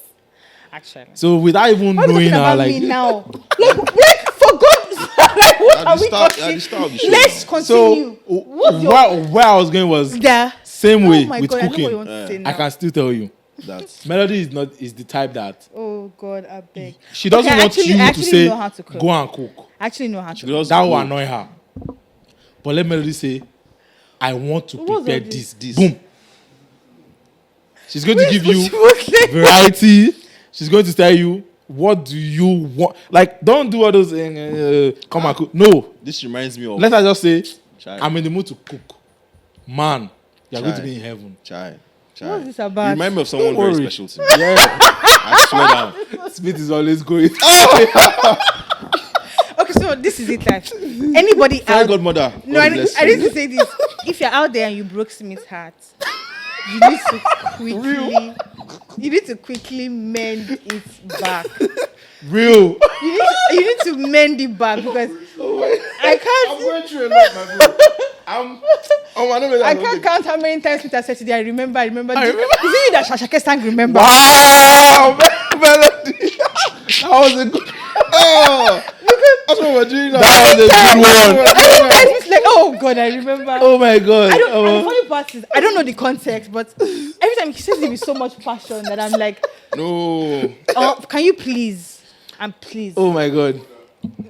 Actually. So without even Why are we knowing talking her, about like, me now? Like for God's like, what At are the we start- talking? at the start of the show Let's now. continue. so What's your where I was going was there? same way Oh my with God, I know what you cooking. want to say I now. can still tell you, That's Melody is the type that Oh God, I beg. she doesn't Okay, want actually- you I to actually say know how to cook. go and cook. I actually know how to. just That will go. annoy her. But let Melody say, I want to What's prepare all this. this? Boom. She's going to give you Okay. variety. She's going to tell you, what do you want? Like, don't do all those come and cook. No. This reminds me of Let her just say, Chai. I'm in the mood to cook. Man, you're going to Chai. be in heaven. Chai. What's this about? You remind me of someone Don't very worry. special to me. Yeah. I swear down. Smith is always going. Okay, so this is it. Like anybody Fairy out? godmother. No, God I bless need you. to say this. If you're out there and you broke Smith's heart, you need to quickly. You need to quickly mend it back. Real. You need to mend it back because I can't. going through a lot, my bro. I can't count how many times Peter said today. I remember. Is it you that Shashake sang? Remember? Wow. Melody. That was a good. Oh, that's what we're doing now. That was a good one. Every time it's like, oh God, I remember. Oh my God. I don't. And the funny part is, I don't know the context, but every time he says it with so much passion that I'm like, No. oh, can you please? And please. Oh my God.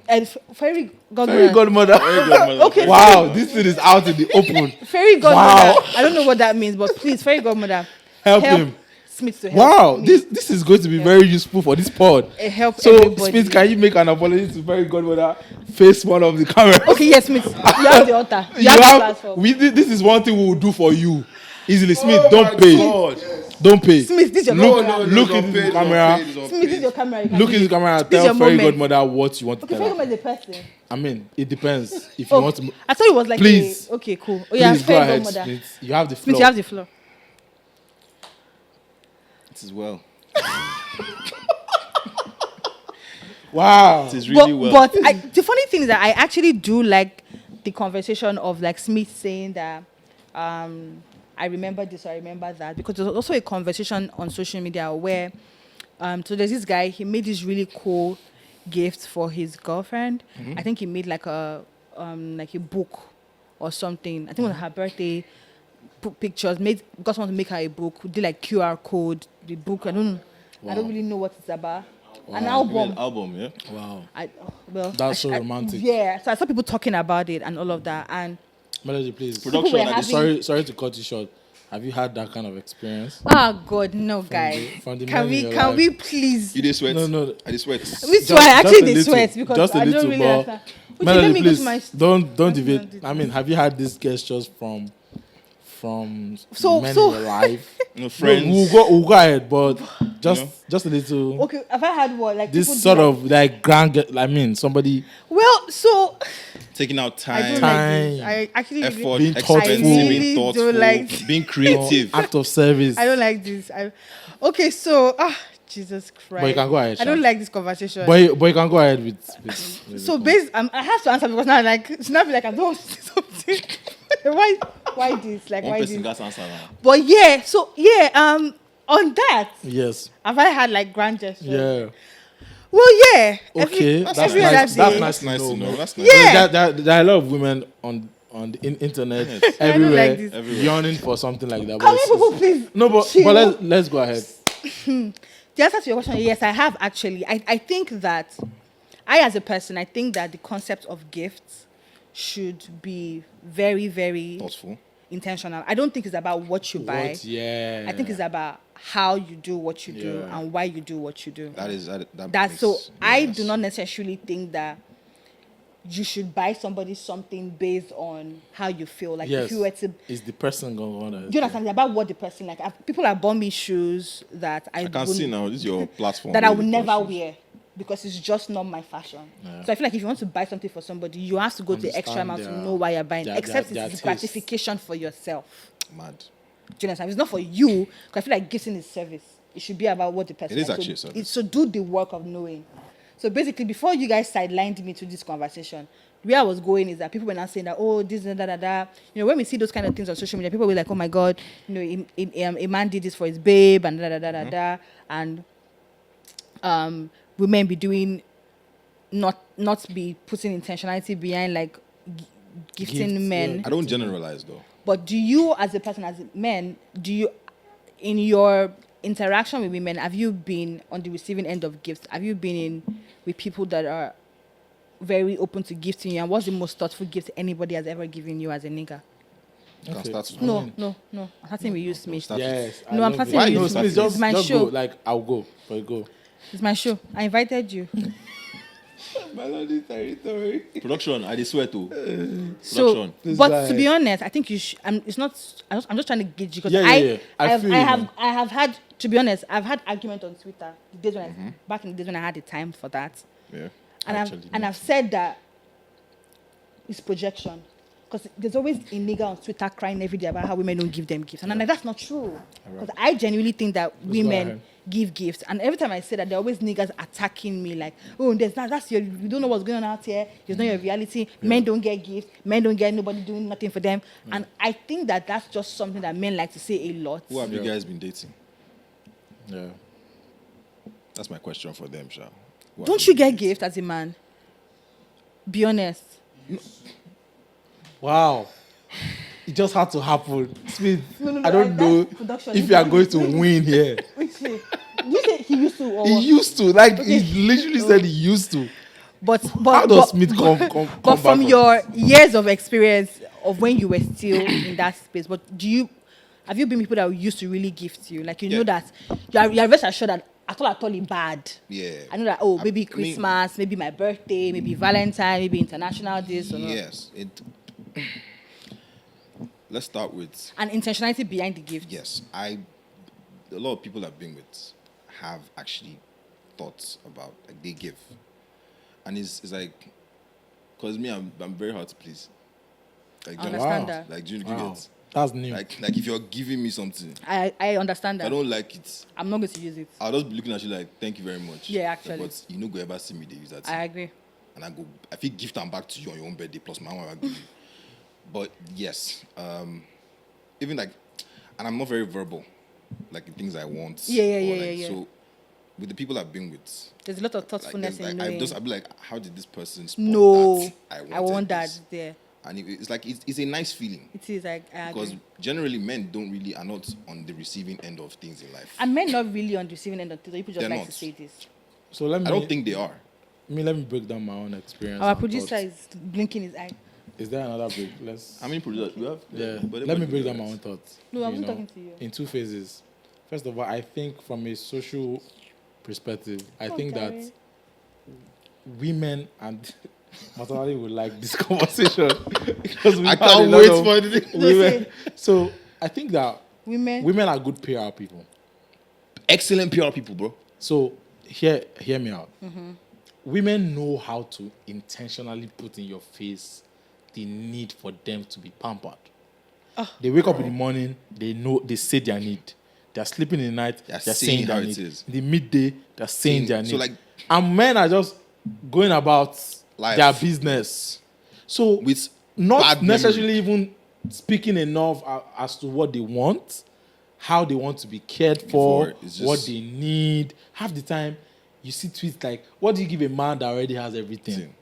And fairy Fairy godmother. godmother. Okay. Wow, this thing is out in the open. Fairy godmother. Wow. I don't know what that means, but please, fairy godmother, Help him. Smith to help. Wow, me. this is going to be very useful for this pod. Help So, everybody. Smith, can you make an apology to Fairy Godmother? Face one of the cameras. Okay, yes, Smith. You have the altar. You, You have the have, platform. this is one thing we will do for you. Easily, Smith, Oh don't my pay. God. Don't pay. Smith, this is your Look, camera. look into the camera. Smith, this is your camera. You can Look do into it. the camera and This is tell your Fairy moment. Godmother what you want to Okay, tell fairy her. godmother is the person. I mean, it depends. If Oh, you want to, I thought it was like Please. okay, cool. Oh yeah, please go fairy ahead, godmother. Smith. You have the floor. Smith, you have the floor. It is well. Wow. It is really well. But the funny thing is that I actually do like the conversation of like Smith saying that I remember this or I remember that, because there's also a conversation on social media where so there's this guy, he made this really cool gift for his girlfriend. I think he made like a book or something. I think it was her birthday. Put pictures, got someone to make her a book, did like QR code, the book. I don't really know what it's about. An album. An album, yeah. Wow. That's so romantic. Yeah, so I saw people talking about it and all of that, and Melody, please. Production, People were like having- Sorry to cut you short. Have you had that kind of experience? God, no, guys. from the Can men in your can life. we please? You did sweat? No. I did sweat. Me Just- too. I just actually a did little, sweat because just a I don't little, really but- understand. Okay, Melody, let me please, go to my. don't Let me deviate. do this. I mean, have you had these gestures from So- men so- in your life? No, friends. No, we'll go ahead, but know? just a little. Okay, have I had what like This people do sort like- of like I mean, somebody Well, so Taking out I time, don't like this. I actually effort, really, Being thoughtful. expensive, I really being thoughtful, don't like- being creative. act of service. I don't like this. Okay, so Jesus Christ. But you can go ahead, I don't Sha. like this conversation. But you can go ahead with So based, I have to answer because now like it's not like I don't want to say something. why this? Like One why person this? got answer now. But yeah, so yeah, on that, yes, have I had like grand gestures? yeah. Well, yeah. Okay, that's every nice. other That's day. nice Nice to to know. know. That's nice. Yeah. There are a lot of women on the internet Yes. I don't everywhere, like this. Everywhere. yearning for something like that. Can but we it's- people please? No, but chill? let's go ahead. The answer to your question, yes, I have actually. I think that as a person, I think that the concept of gifts should be very, very Thoughtful. intentional. I don't think it's about what you buy. What? Yeah. I think it's about how you do what you do Yeah. and why you do what you do. That That's so. makes- I yes. do not necessarily think that you should buy somebody something based on how you feel. Like yes. if you were to, Is the person going to? do you understand? It's about what the person like. People have bought me shoes that I I can wouldn't- see now. This is your platform. that I really would never cautious. wear because it's just not my fashion. Yeah. So I feel like if you want to buy something for somebody, you have to go the extra Understand mile to their- know why you're buying. their Except taste. it's gratification for yourself. Mad. Do you understand? It's not for you, because I feel like gifting is service. It should be about what the person It is likes. actually a service. It's to do the work of knowing. So basically, before you guys sidelined me to this conversation, where I was going is that people were now saying that, oh, this and da. You know, when we see those kind of things on social media, people were like, oh my God, you know, a man did this for his babe and da. And women be doing, not be putting intentionality behind like gifting Gifts, men. yeah. I don't generalize though. But do you, as a person, as a man, in your interaction with women, have you been on the receiving end of gifts? Have you been in with people that are very open to gifting you? And what's the most thoughtful gift anybody has ever given you as a nigga? Can I Okay. start No. I'm starting with you, Smith. start. Yes. No, I'm starting Why with you you, starting? Smith. It's my just show. Go. Like, I'll go. But go. It's my show. I invited you. Melody territory. Production, I swear to. So, Production. This but guy- to be honest, I think you should. It's not. I'm just trying to gauge you because Yeah. I feel you, man. I have had. To be honest, I've had argument on Twitter the days when back in the days when I had the time for that, Yeah. and Actually, no. I've said that it's projection. Because there's always a nigga on Twitter crying every day about how women don't give them gifts. And I'm like, that's not true. Because I genuinely think that women ahead. give gifts. And every time I say that, there are always niggas attacking me like, oh, you don't know what's going on out here. It's not your reality. Men don't get gifts. Men don't get nobody doing nothing for them. And I think that that's just something that men like to say a lot. Who have you Yeah. guys been dating? Yeah. That's my question for them, Sha. Who have Don't you been get dating? gifts as a man? Be honest. Wow. It just had to happen. Smith, No, I don't that's know production. if you are going to win here. Which way? You say he used to or He what? used to. Like, he literally said he used to. But How does Smith come But back from your years of experience of when you were still in that space, but have you been people that used to really gift you? Like you know Yeah. that you're rest assured that at all it's bad. Yeah. I know that maybe Christmas, maybe my birthday, maybe Valentine, maybe international this or not. Yes. Let's start with And intentionality behind the gift. yes. A lot of people I've been with have actually thoughts about like they give, and it's like, cause me I'm very hard to please. Like, I do you understand understand? that. Like, do you Wow. get? That's new. Like if you're giving me something, I understand if I that. don't like it, I'm not going to use it. I'll just be looking at you like, thank you very much. Yeah, actually. But you no go ever see me they use that thing. I agree. And I feel gift them back to you on your own birthday plus my one I give you. But yes, even like, and I'm not very verbal, like the things I want. Yeah. So with the people I've been with, There's a lot of like, thoughtfulness there's, in like knowing. I'd be like, how did this person spot No, that I wanted want that this? there. And it's like it's a nice feeling It is like I because agree. generally men are not on the receiving end of things in life. And men not really on the receiving end of things. People just They're like not. to say this. So let me. I don't think they are. Let me break down my own experience. Our and producer thoughts. is blinking his eye. Is there another break? Let's. How many producers we have? Yeah. But Let me everybody break do down my that. own thoughts. No, I you wasn't know, talking to you. In two phases. First of all, I think from a social perspective, I think Okay. that women and Matanali would like this conversation because we I had a can't lot wait of for it. women. So I think that Women. women are good PR people. Excellent PR people, bro. So hear me out. Women know how to intentionally put in your face the need for them to be pampered. They wake up in the morning, they say their need. They're sleeping in the night, They're they're saying saying how their it need. is. In the midday, they're saying their need. So, like- and men are just going about Life. their business. So With not bad necessarily even speaking enough as to what they want, how they want to be cared for, It's just- what they need. Half the time, you see tweets like, what do you give a man that already has everything? Same.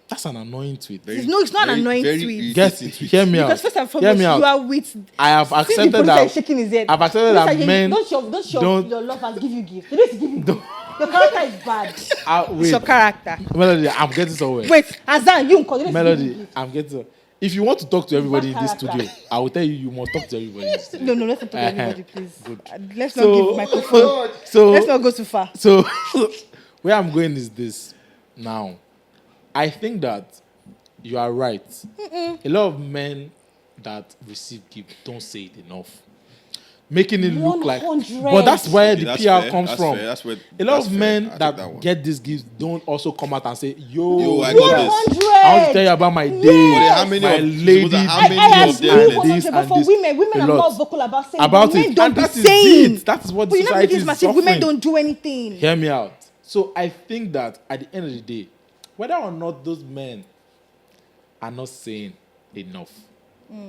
That's an annoying tweet. It's not an annoying tweet. Get, irritating hear me out. Because first and Hear foremost, me out. you are with. I have Since the accepted producer that. is shaking his head. I've accepted Producer, that men Don't your lovers give you gifts. They don't give you gifts. Your character is bad. It's wait, your character. Melody, I'm getting somewhere. Wait, Azan, you call Melody, I'm getting. If you want to talk to everybody in this character. studio, I will tell you you must talk to everybody. In this studio. No, let's not talk to anybody, please. Good. Let's not So- give microphone. So Let's not go too far. So, where I'm going is this. Now, I think that you are right. A lot of men that receive gift don't say it enough. making it look like. 100. But that's where the That's PR fair, comes that's from. fair, that's where- a lot that's of fair. men I take that that one. get these gifts don't also come out and say, Yo, I yo, got this. 100. I want to tell you about my day. Yes. How many my of- lady. how I many agree of them- with this 100, but and for this. women A are lot. not vocal about saying About but men it. don't And be that is saying. it. That is what But you're not society making is this massive. suffering. Women don't do anything. Hear me out. So I think that at the end of the day, whether or not those men are not saying enough,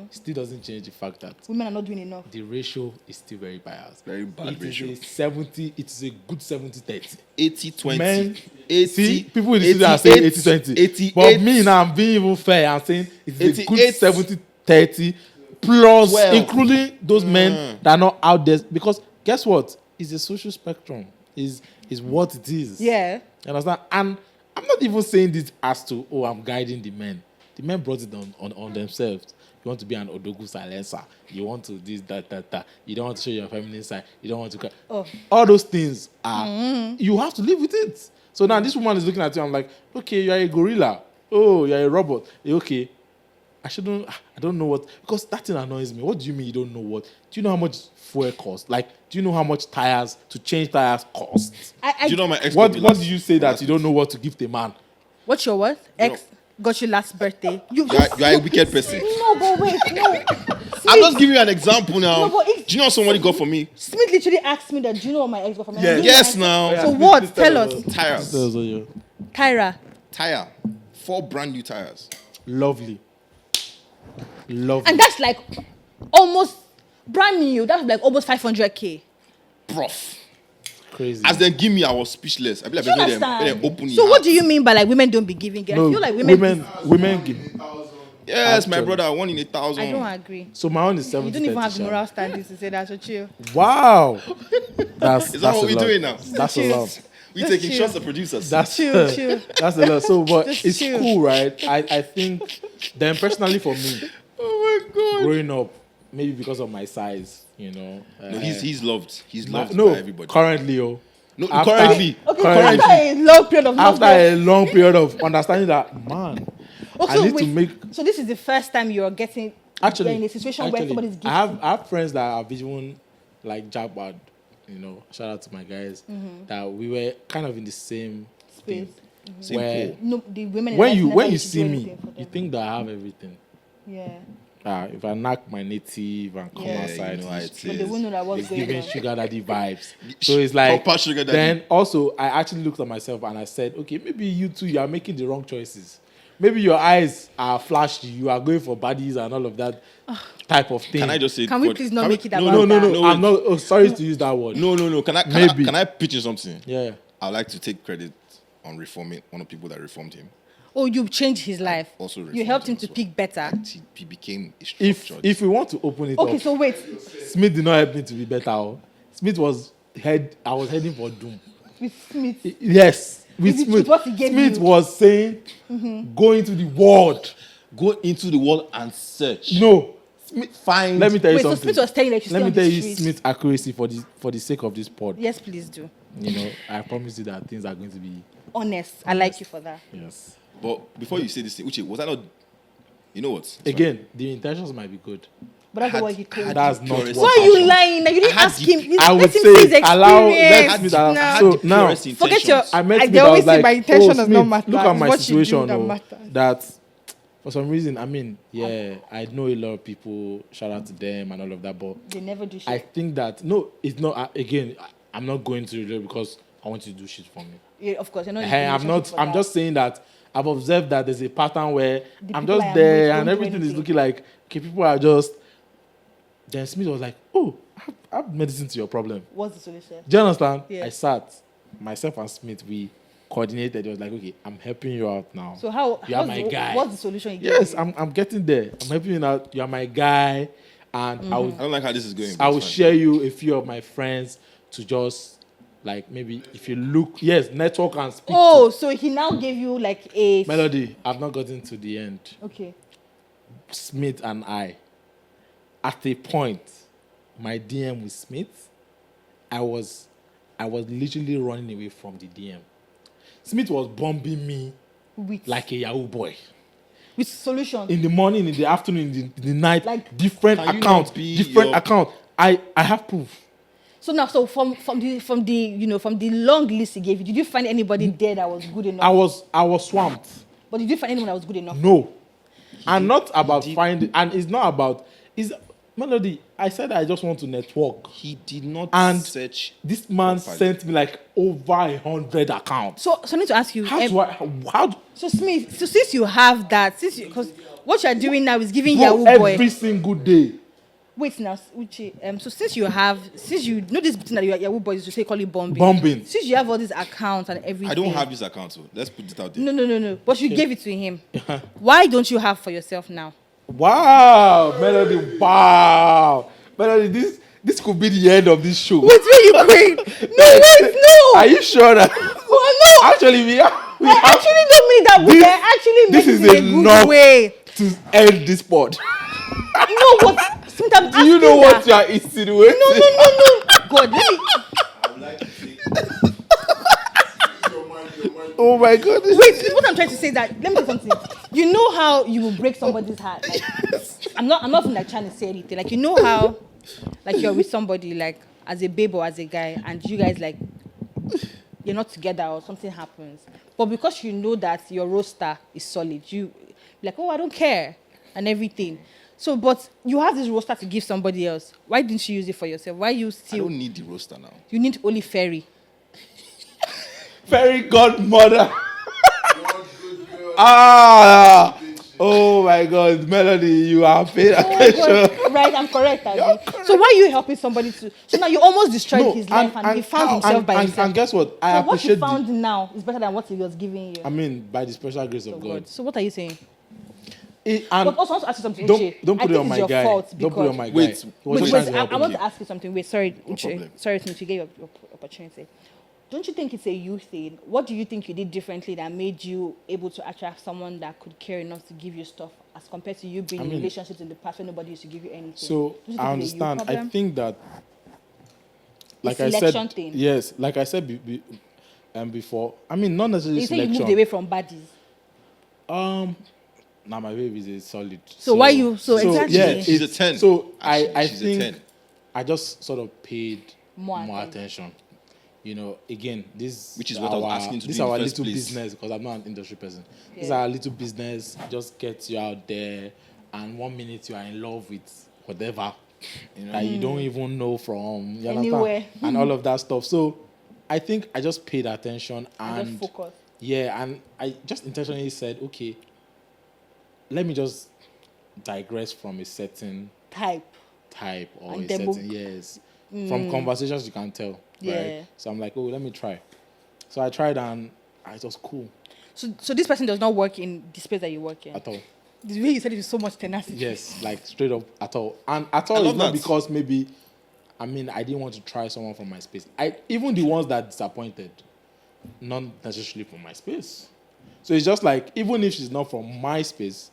still doesn't change the fact that Women are not doing enough. the ratio is still very biased. Very bad It ratio. is a 70, it is a good 70-30. 80-20. Men, 80, see, people in the studio are saying 80-20. 88. But me now, I'm being even fair. I'm saying it's a good 88. 70-30 plus 12. including those men that are not out there. Because guess what? It's a social spectrum. Is what it is. Yeah. You understand? And I'm not even saying this as to, oh, I'm guiding the men. The men brought it on themselves. You want to be an Odogu silencer. You want to this, that. You don't want to show your feminine side. You don't want to... All those things are... You have to live with it. So now this woman is looking at you. I'm like, okay, you're a gorilla. Oh, you're a robot. Okay. I don't know what... Because that thing annoys me. What do you mean you don't know what? Do you know how much fuel costs? Like, do you know how much to change tires costs? Do you know my ex? What do you say that you don't know what to give the man? What's your what? Ex got you last birthday. You are a wicked person. No, but wait, no. I'm just giving you an example now. No, but Do you know what somebody got for me? Smith literally asked me that. Do you know what my ex got for me? Yeah. Yes, now. So what? Tell us. Tires. Tyra. Tire. 4 brand new tires. Lovely. And that's like almost brand new. That's like almost 500K. Prof. Crazy. As they give me, I was speechless. I feel like Do you when they understand? open So it what out. do you mean by like women don't be giving? I No, feel like women give. Yes, my Actually. brother, 1 in 1,000. I don't agree. So my own is 70. You don't even have the moral standings to say that, so chill. Wow. That's Is that what a we're lot. doing now? That's a lot. We Just taking chill. shots of producers. That's Chill. That's a lot. So, but Just it's chill. cool, right? I think. Then personally for me, Oh my god. growing up, maybe because of my size, you know. No, he's loved. He's loved no, by everybody. currently, No, after- currently. Okay, Currently. after a long period of after lockdown. a long period of understanding that, man, Okay, I need wait, to make. So this is the first time you're getting Actually, you're in a situation where somebody's gifting. I have friends that are even like Jagbad, you know. Shout out to my guys that we were kind of in the same Space. thing, Same where pool. No, the women in when life you never when you used to see do me, anything for you them. think that I have everything. Yeah. If I knock my native and come Yeah, outside, you know how it's it But they is. won't know that what's it's going giving on. sugar daddy vibes. So it's like Proper sugar daddy. then also I actually looked at myself and I said, okay, maybe you two you are making the wrong choices. Maybe your eyes are flashy. You are going for bodies and all of that type of thing. Can I just say? Can we please not make it about No. that? I'm not. Oh, sorry to use that word. No. Can Maybe. I pitch in something? Yeah. I'd like to take credit on reforming one of the people that reformed him. Oh, you changed his life. Also You reformed helped him him to as well. pick better. He became a If structured. we want to open it Okay, up, so wait. Smith did not help me to be better. Oh. Smith was I was heading for doom. With Smith. Yes, with Is it Smith. what he gave Smith you? was saying, go into the world. Go into the world and search. No, Find. let me tell you Wait, so something. Smith was telling you that you Let stay me on tell the you street. Smith's accuracy for the sake of this pod. Yes, please do. You know, I promise you that things are going to be Honest. I like you for that. yes. But before you say this thing, Uche, was that not? You know what? Again, the intentions might be good. But that's I not what had- he I told had you. That's the not purest what Why are you intentions. lying? Now you didn't I had ask the- him. I would Let him say see his allow let experience. Smith I allow. had So the now purest Forget your. intentions. I met They Smith. I always was say like, my intention does Smith, not matter. look at It's my what you do situation. that Oh, matters. that for some reason, I mean, yeah, I know a lot of people. Shout out to them and all of that, but They never do shit. I think that no, it's not. Again, I'm not going to relate because I want you to do shit for me. Yeah, of course, you're not. in a Hey, I'm relationship not. for I'm that. just saying that I've observed that there's a pattern where The I'm people just I am there with and don't do everything is anything. looking like okay. People are just. Then Smith was like, "Oh, I've medicine to your problem." What's the solution? Do you understand? Yeah. I sat, myself and Smith. We coordinated. It was like, "Okay, I'm helping you out now." So how? You are what's my the, guy. What's the solution? You Yes, gave? I'm getting there. I'm helping you out. You are my guy, and Mm-hmm. I I would don't like how this is going. but I will it's fine. share you a few of my friends to just like maybe if you look network and speak Oh, so he now gave you like a to Melody. I've not gotten to the end. Okay. Smith and I, at a point, my DM with Smith, I was literally running away from the DM. Smith was bombing me With like a Yahoo boy. with solution. In the morning, in the afternoon, in the night, Like- different Can you accounts, not be different your- account. I have proof. So now, so from the long list he gave you, did you find anybody there that was good enough? I was swamped. But did you find anyone that was good enough? No. And not about finding, and it's not about, is Melody, I said I just want to network. He did not And search. this man properly. sent me like over 100 accounts. So I need to ask you. How So Smith, so since you have that, because what you are doing now is giving bro, Yahoo boy. every single day. Wait now, Uche. So since you know this thing that you Yahoo boys to say call it bombing. Bombing. Since you have all these accounts and everything. I don't have his account, so let's put it out there. No. But you gave it to him. Why don't you have for yourself now? Wow, Melody, wow. Melody, this could be the end of this show. Wait, where you going? No. Are you sure that? Well, no. Actually, we I actually don't mean that way. I actually this mean is it in a good enough way. to end this pod. No, what? Smith, I'm Do you asking know what that. you are insinuating? No. God, let me. I would like to say, your mind. Oh my God. Wait, what I'm trying to say is that let me tell you something. You know how you will break somebody's heart. Like, I'm not even like trying to say anything. Like you know how, like you're with somebody like as a babe or as a guy, and you guys like you're not together or something happens, but because you know that your roster is solid, you like, oh, I don't care and everything. So, but you have this roster to give somebody else. Why didn't you use it for yourself? Why you I still? don't need the roster now. You need only fairy. Fairy godmother. Good girl. Ah. Oh my God, Melody, you are paying Oh my attention. God. Right, I'm correct. Abi. So why are you helping somebody to? So now you almost destroyed his life, and he found himself by himself. And guess what? I So what he appreciate found now is better than what he was giving you. I mean, by the special grace of Oh God. God. So what are you saying? And But also I want to ask you something. don't Uche. don't I put it think on it's my your guy. fault Don't put it on my guy. Wait, He was Wait, trying wait, to help I want me. to ask you something. Wait, sorry, Uche. problem. Sorry, Smith, you get your opportunity. Don't you think it's a you thing? What do you think you did differently that made you able to attract someone that could care enough to give you stuff as compared to you being in relationships in the past where nobody used to give you anything? So Don't you think I it's a you understand. I problem? think that, like I selection said, thing. yes, like I said before. I mean, not necessarily You say you selection. moved away from baddies. Now my baby is a solid. So why you- so exactly. Yeah, She's a it's- 10. So Actually, I she's a think 10. I just sort of paid More more attention. attention. You know, again, this Which is what I was asking to this do in our the first little place. business, because I'm not an industry person. This is Yeah. our little business. Just gets you out there, and 1 minute you are in love with whatever that you don't even know from. You understand? Anywhere. And all of that stuff. So I think I just paid attention And and just focus. yeah, and I just intentionally said, okay, let me just digress from a certain Type. type or And a demo- certain yes. From conversations you can tell. Yeah. Right? So I'm like, oh, let me try. So I tried and it was cool So this person does not work in the space that you work in. at all. The way you said it with so much tenacity. Yes, like straight up at all. And at I all love is not that. because maybe I didn't want to try someone from my space. Even the ones that disappointed, not necessarily from my space. So it's just like even if she's not from my space,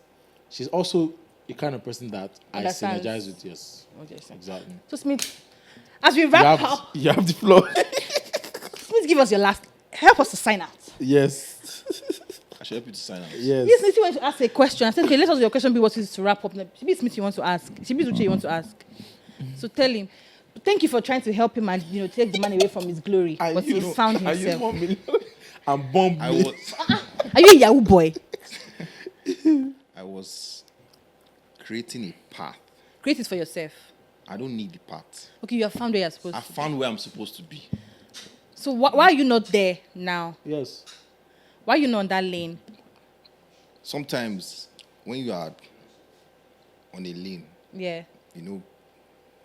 she's also the kind of person that I Understands. synergize with. Yes. Okay, so- Exactly. So Smith, as we wrap up, You have the floor. Smith, give us your last. Help us to sign out. Yes. I should help you to sign out. Yes. Yes, Smith, you want to ask a question. I said, okay, let us your question be what is to wrap up. Maybe Smith, you want to ask. Maybe Uche, you want to ask. So tell him. Thank you for trying to help him and take the man away from his glory. But he found Are you himself. 1 million? And bomb I me. was, Are you a Yahoo boy? I was creating a path. Create it for yourself. I don't need the path. Okay, you have found where you're supposed I to. found where I'm supposed to be. So why are you not there now? Yes. Why are you not on that lane? Sometimes when you are on a lane, Yeah. you know,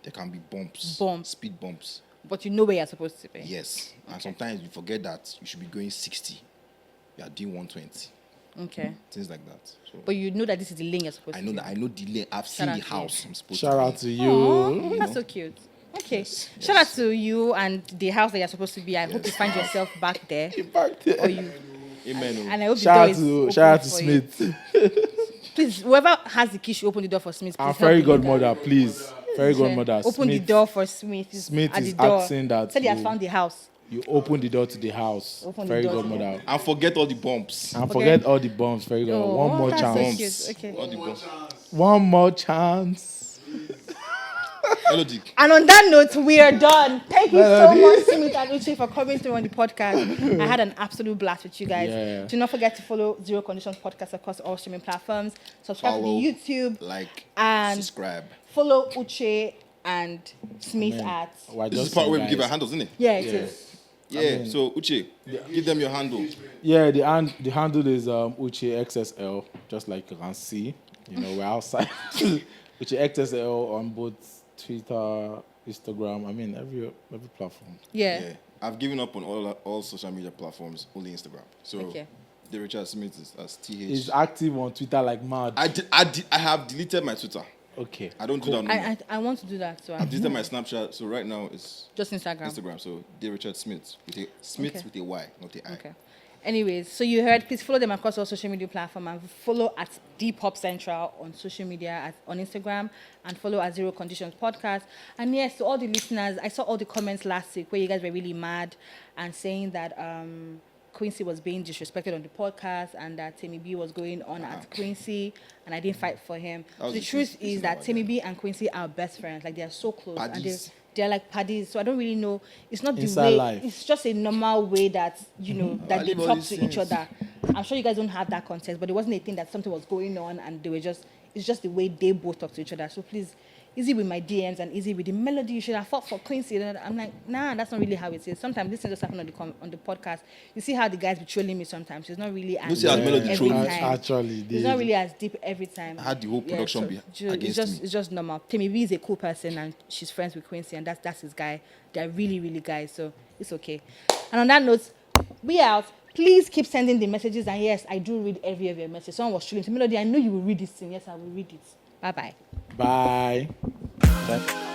there can be bumps. Bumps. Speed bumps. But you know where you're supposed to be. Yes. And sometimes you forget that you should be going 60. You are doing 120. Okay. Things like that. So But you know that this is the lane you're supposed I to know be. that I know the lane. I've Shout seen out the to house I'm supposed Shout to be. out to you. Aw, that's so cute. Okay. Yes, Shout out to you and the house that you're supposed to be. I hope you find yourself back there. Back there. Or you, Amen. and I hope Shout out the door to is shout out open to for you. Smith. Please, whoever has the key should open the door for Smith. Please Our help fairy him with that. godmother, please. Fairy godmother. Open the Smith, door for Smith. He's Smith at is the door. asking that Said he has you- found the house. You open the door to the house. Open the Fairy door to the- godmother. And forget all the bumps. And forget all the bombs. Fairy godmother. One more that's so chance. cute. Okay. All the bumps. One more chance. Elodie. And on that note, we are done. Thank you so much, Smith and Uche, for coming through on the podcast. I had an absolute blast with you guys. Yeah. Do not forget to follow Zero Conditions Podcast across all streaming platforms. Subscribe Follow, to the YouTube. like, and subscribe. Follow Uche and Smith at... This is the part where we give our handles, isn't it? Yeah, it is. Yeah, so Uche, give them your handle. Yeah, the handle is Uche XSL, just like you can see. You know, we're outside. Uche XSL on both Twitter, Instagram. I mean, every platform. Yeah. I've given up on all social media platforms, only Instagram. So, Okay. the Richard Smith is as TH. He's active on Twitter like mad. I have deleted my Twitter. Okay. I don't do that anymore. I want to do that. So I've deleted my Snapchat. So right now it's just Instagram. Instagram. So dear Richard Smith with a Smith Okay. with a Y, not a I. Okay. Anyways, so you heard, please follow them across all social media platforms and follow at Depop Central on social media, on Instagram, and follow at Zero Conditions Podcast. And yes, to all the listeners, I saw all the comments last week where you guys were really mad and saying that Quincy was being disrespected on the podcast and that Timmy B was going on at Quincy and I didn't fight for him. So the truth is that Timmy B and Quincy are best friends. Like, they are so close. Paddies. And they're like paddies. So I don't really know. It's not the Inside way. life. It's just a normal way that, you know, that they leave all talk these to each things. other. I'm sure you guys don't have that context, but it wasn't a thing that something was going on and they were just, it's just the way they both talk to each other. So please, easy with my DMs and easy with the melody. You should have fought for Quincy. And I'm like, nah, that's not really how it is. Sometimes this thing just happen on the podcast. You see how the guys be trolling me sometimes. It's not really as see how deep Melody every troll me. time. Actually, It's not really as deep every time. I had the whole production be against me. It's just normal. Timmy B is a cool person and she's friends with Quincy and that's his guy. They're really, really guys, so it's okay. And on that note, we out. Please keep sending the messages. And yes, I do read every of your message. Someone was shooting to Melody. I know you will read this thing. Yes, I will read it. Bye-bye. Bye.